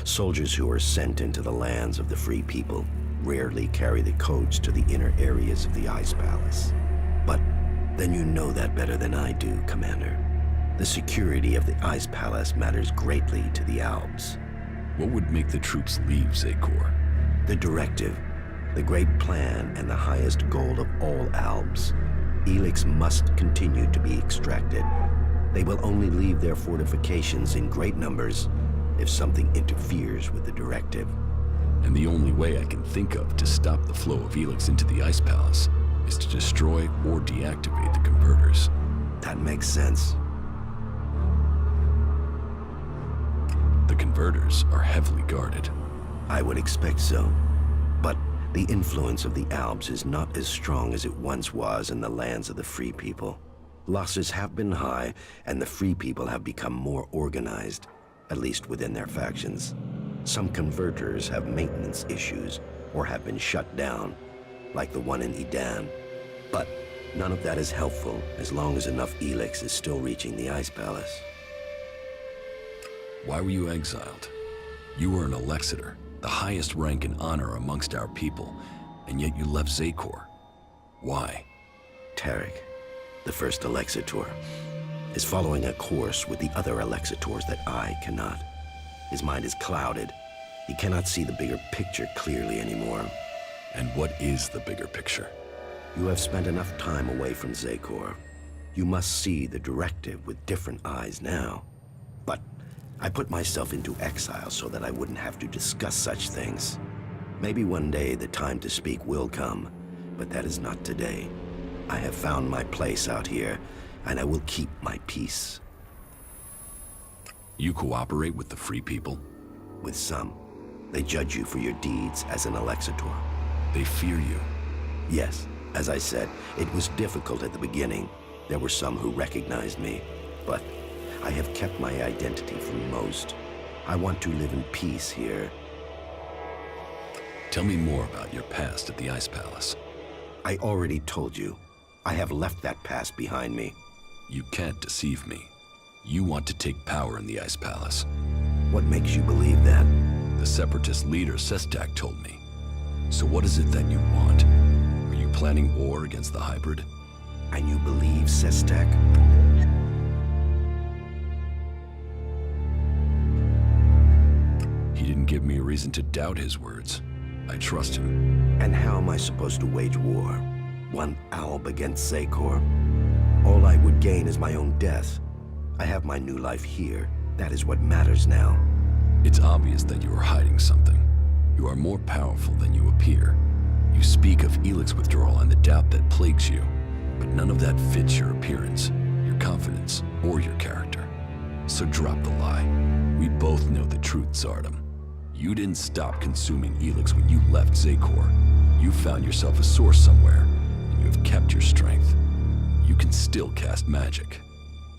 Soldiers who are sent into the lands of the Free People rarely carry the codes to the inner areas of the Ice Palace. But then you know that better than I do, Commander. The security of the Ice Palace matters greatly to the Albs. What would make the troops leave Zakor? The directive, the great plan, and the highest goal of all Albs. ELEX must continue to be extracted. They will only leave their fortifications in great numbers if something interferes with the directive. And the only way I can think of to stop the flow of ELEX into the Ice Palace is to destroy or deactivate the converters. That makes sense. The converters are heavily guarded. I would expect so. But the influence of the Albs is not as strong as it once was in the lands of the Free People. Losses have been high, and the Free People have become more organized, at least within their factions. Some converters have maintenance issues or have been shut down, like the one in Edan. But none of that is helpful as long as enough ELEX is still reaching the Ice Palace. Why were you exiled? You were an Elexeter, the highest rank and honor amongst our people, and yet you left Zakor. Why? Tarek, the first Elexetor, is following a course with the other Elexetors that I cannot. His mind is clouded. He cannot see the bigger picture clearly anymore. And what is the bigger picture? You have spent enough time away from Zakor. You must see the directive with different eyes now. But I put myself into exile so that I wouldn't have to discuss such things. Maybe one day the time to speak will come, but that is not today. I have found my place out here, and I will keep my peace. You cooperate with the Free People? With some. They judge you for your deeds as an Elexetor. They fear you? Yes. As I said, it was difficult at the beginning. There were some who recognized me, but I have kept my identity from most. I want to live in peace here. Tell me more about your past at the Ice Palace. I already told you. I have left that past behind me. You can't deceive me. You want to take power in the Ice Palace. What makes you believe that? The Separatist leader, Sestak, told me. So what is it that you want? Are you planning war against the hybrid? And you believe Sestak? He didn't give me a reason to doubt his words. I trust him. And how am I supposed to wage war? One alb against Zakor? All I would gain is my own death. I have my new life here. That is what matters now. It's obvious that you are hiding something. You are more powerful than you appear. You speak of ELEX withdrawal and the doubt that plagues you, but none of that fits your appearance, your confidence, or your character. So drop the lie. We both know the truth, Zardom. You didn't stop consuming ELEX when you left Zakor. You found yourself a source somewhere, and you have kept your strength. You can still cast magic.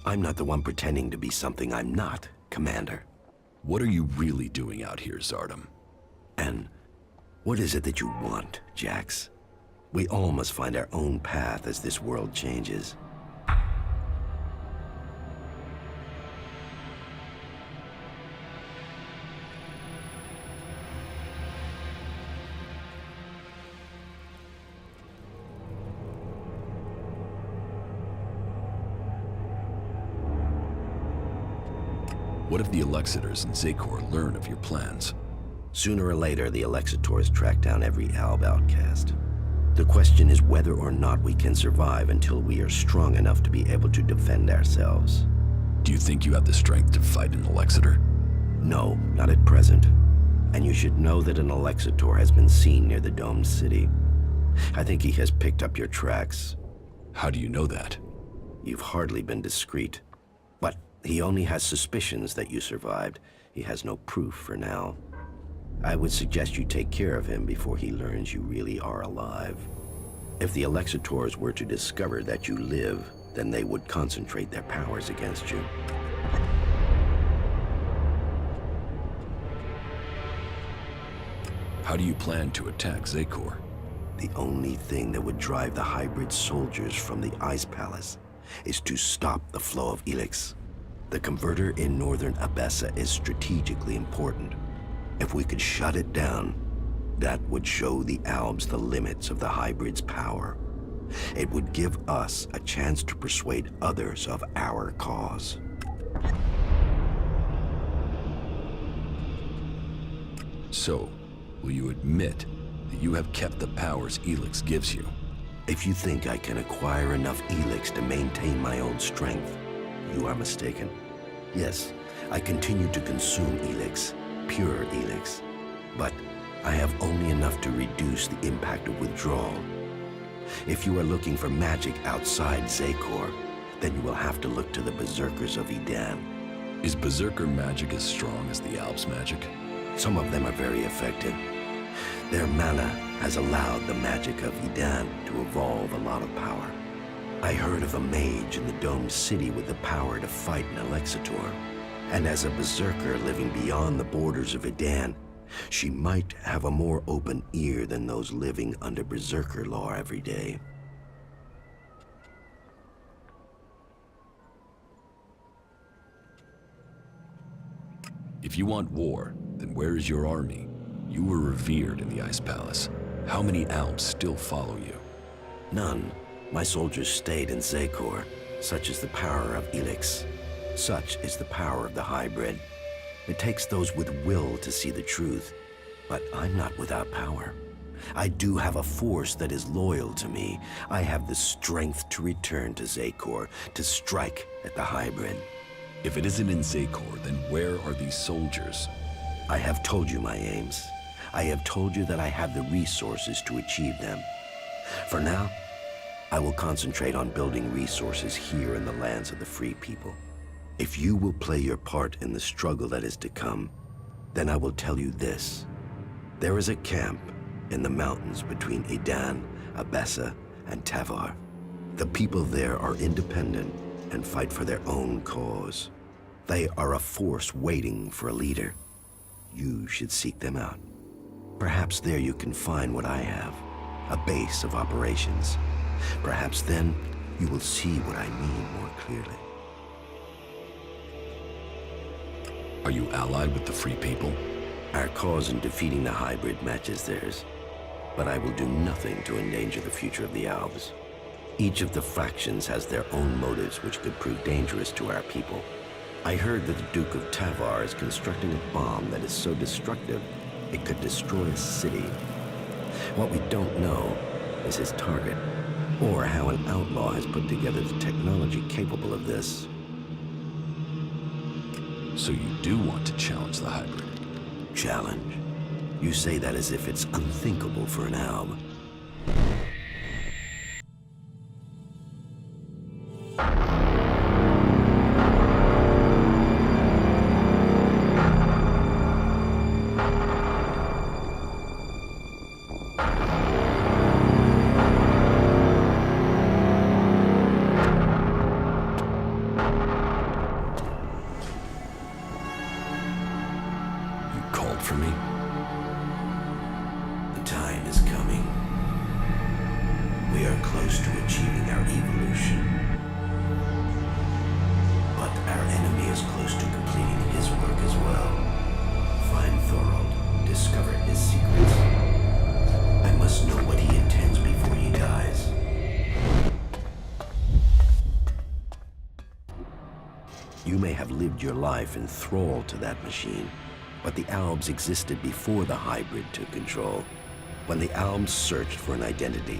I'm not the one pretending to be something I'm not, Commander. What are you really doing out here, Zardom? And what is it that you want, Jax? We all must find our own path as this world changes. What if the Elexitors and Zakor learn of your plans? Sooner or later, the Elexitors track down every Alb outcast. The question is whether or not we can survive until we are strong enough to be able to defend ourselves. Do you think you have the strength to fight an Elexitor? No, not at present. And you should know that an Elexitor has been seen near the domed city. I think he has picked up your tracks. How do you know that? You've hardly been discreet. But he only has suspicions that you survived. He has no proof for now. I would suggest you take care of him before he learns you really are alive. If the Elexitors were to discover that you live, then they would concentrate their powers against you. How do you plan to attack Zakor? The only thing that would drive the hybrid soldiers from the Ice Palace is to stop the flow of ELEX. The converter in northern Abessa is strategically important. If we could shut it down, that would show the Albs the limits of the hybrid's power. It would give us a chance to persuade others of our cause. So, will you admit that you have kept the powers ELEX gives you? If you think I can acquire enough ELEX to maintain my own strength, you are mistaken. Yes, I continue to consume ELEX, pure ELEX, but I have only enough to reduce the impact of withdrawal. If you are looking for magic outside Zakor, then you will have to look to the Berserkers of Edan. Is Berserker magic as strong as the Albs' magic? Some of them are very effective. Their mana has allowed the magic of Edan to evolve a lot of power. I heard of a mage in the domed city with the power to fight an Elexitor. And as a Berserker living beyond the borders of Edan, she might have a more open ear than those living under Berserker law every day. If you want war, then where is your army? You were revered in the Ice Palace. How many Albs still follow you? None. My soldiers stayed in Zakor. Such is the power of ELEX. Such is the power of the hybrid. It takes those with will to see the truth. But I'm not without power. I do have a force that is loyal to me. I have the strength to return to Zakor, to strike at the hybrid. If it isn't in Zakor, then where are these soldiers? I have told you my aims. I have told you that I have the resources to achieve them. For now, I will concentrate on building resources here in the lands of the free people. If you will play your part in the struggle that is to come, then I will tell you this. There is a camp in the mountains between Edan, Abessa, and Tavar. The people there are independent and fight for their own cause. They are a force waiting for a leader. You should seek them out. Perhaps there you can find what I have, a base of operations. Perhaps then you will see what I mean more clearly. Are you allied with the Free People? Our cause in defeating the hybrid matches theirs, but I will do nothing to endanger the future of the Alves. Each of the factions has their own motives which could prove dangerous to our people. I heard that the Duke of Tavar is constructing a bomb that is so destructive it could destroy a city. What we don't know is his target, or how an outlaw has put together the technology capable of this. So you do want to challenge the hybrid? Challenge? You say that as if it's unthinkable for an Alb. For me? The time is coming. We are close to achieving our evolution. But our enemy is close to completing his work as well. Find Thorold, discover his secrets. I must know what he intends before he dies. You may have lived your life in thrall to that machine, but the Albs existed before the hybrid took control. When the Albs searched for an identity,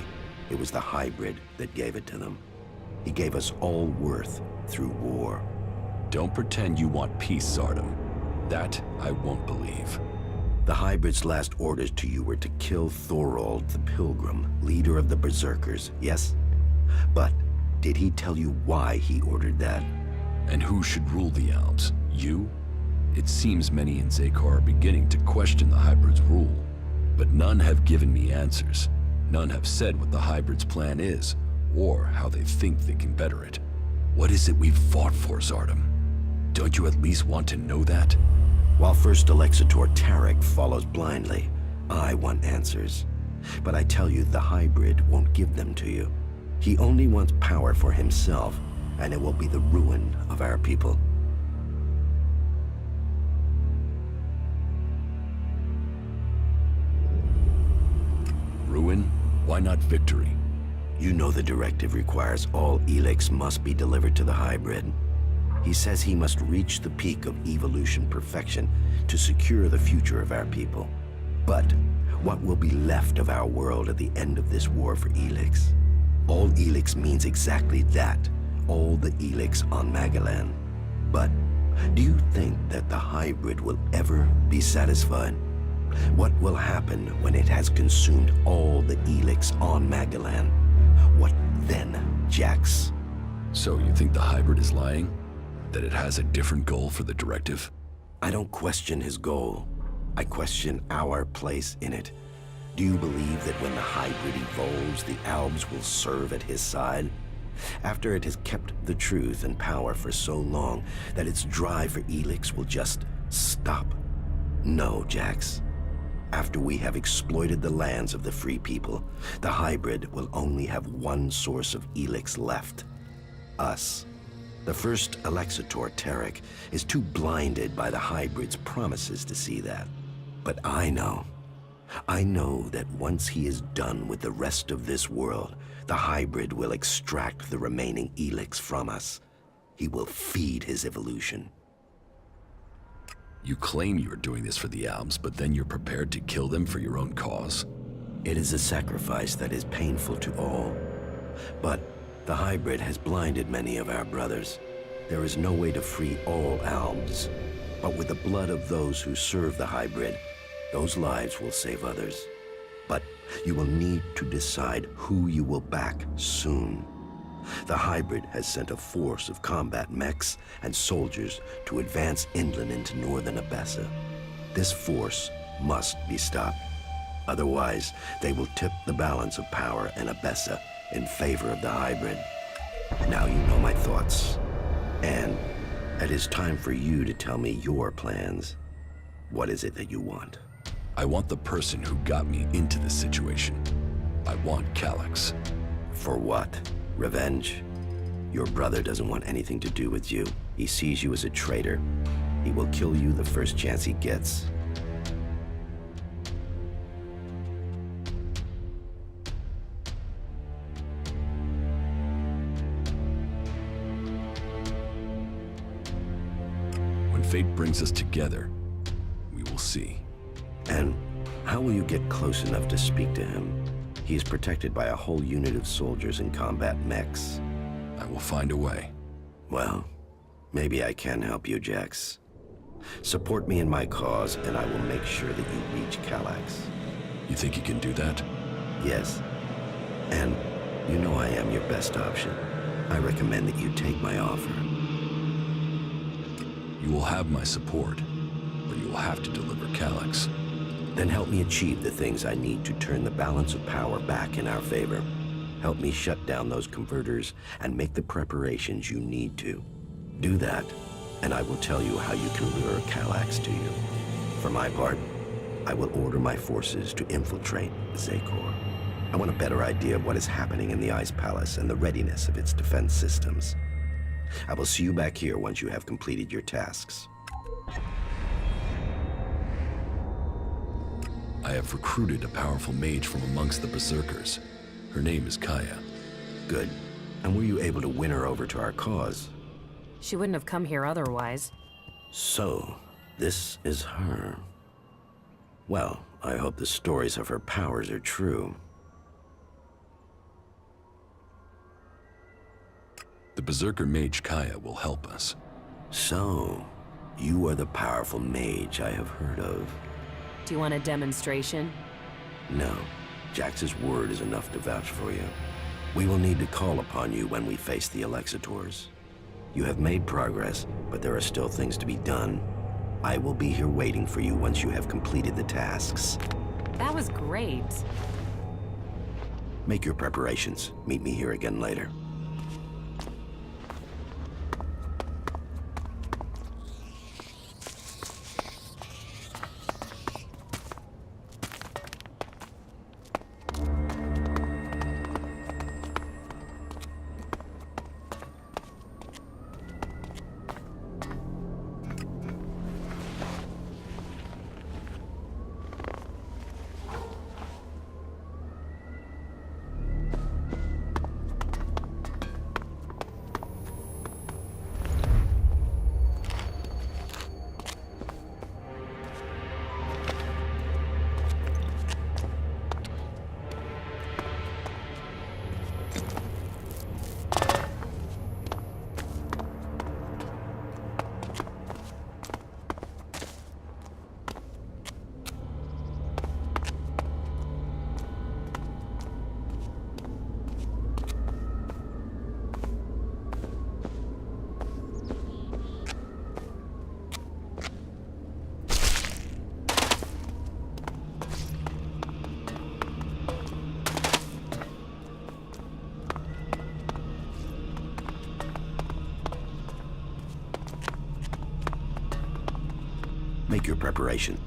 it was the hybrid that gave it to them. He gave us all worth through war. Don't pretend you want peace, Zardom. That I won't believe. The hybrid's last orders to you were to kill Thorold the Pilgrim, leader of the Berserkers, yes? But did he tell you why he ordered that? And who should rule the Albs? You? It seems many in Zakor are beginning to question the hybrid's rule, but none have given me answers. None have said what the hybrid's plan is, or how they think they can better it. What is it we've fought for, Zardom? Don't you at least want to know that? While First Alexitor Tarek follows blindly, I want answers. But I tell you, the hybrid won't give them to you. He only wants power for himself, and it will be the ruin of our people. Ruin? Why not victory? You know the directive requires all ELEX must be delivered to the hybrid. He says he must reach the peak of evolution perfection to secure the future of our people. But what will be left of our world at the end of this war for ELEX? All ELEX means exactly that, all the ELEX on Magalan. But do you think that the hybrid will ever be satisfied? What will happen when it has consumed all the ELEX on Magalan? What then, Jax? So you think the hybrid is lying? That it has a different goal for the directive? I don't question his goal. I question our place in it. Do you believe that when the hybrid evolves, the Albs will serve at his side? After it has kept the truth and power for so long that its drive for ELEX will just stop? No, Jax. After we have exploited the lands of the Free People, the hybrid will only have one source of ELEX left. Us. The First Alexitor Tarek is too blinded by the hybrid's promises to see that. But I know. I know that once he is done with the rest of this world, the hybrid will extract the remaining ELEX from us. He will feed his evolution. You claim you are doing this for the Albs, but then you're prepared to kill them for your own cause? It is a sacrifice that is painful to all. But the hybrid has blinded many of our brothers. There is no way to free all Albs. But with the blood of those who serve the hybrid, those lives will save others. But you will need to decide who you will back soon. The hybrid has sent a force of combat mechs and soldiers to advance inland into northern Abessa. This force must be stopped. Otherwise, they will tip the balance of power in Abessa in favor of the hybrid. Now you know my thoughts. And it is time for you to tell me your plans. What is it that you want? I want the person who got me into this situation. I want Calyx. For what? Revenge? Your brother doesn't want anything to do with you. He sees you as a traitor. He will kill you the first chance he gets. When fate brings us together, we will see. And how will you get close enough to speak to him? He is protected by a whole unit of soldiers in combat mechs. I will find a way. Well, maybe I can help you, Jax. Support me in my cause, and I will make sure that you reach Calax. You think you can do that? Yes. And you know I am your best option. I recommend that you take my offer. You will have my support, but you will have to deliver Calax. Then help me achieve the things I need to turn the balance of power back in our favor. Help me shut down those converters and make the preparations you need to. Do that, and I will tell you how you can lure Calax to you. For my part, I will order my forces to infiltrate Xacor. I want a better idea of what is happening in the Ice Palace and the readiness of its defense systems. I will see you back here once you have completed your tasks. I have recruited a powerful mage from amongst the Berserkers. Her name is Kaya. Good. And were you able to win her over to our cause? She wouldn't have come here otherwise. So, this is her. Well, I hope the stories of her powers are true. The Berserker mage Kaya will help us. So, you are the powerful mage I have heard of. Do you want a demonstration? No. Jax's word is enough to vouch for you. We will need to call upon you when we face the Elexitors. You have made progress, but there are still things to be done. I will be here waiting for you once you have completed the tasks. That was great. Make your preparations. Meet me here again later. Make your preparation.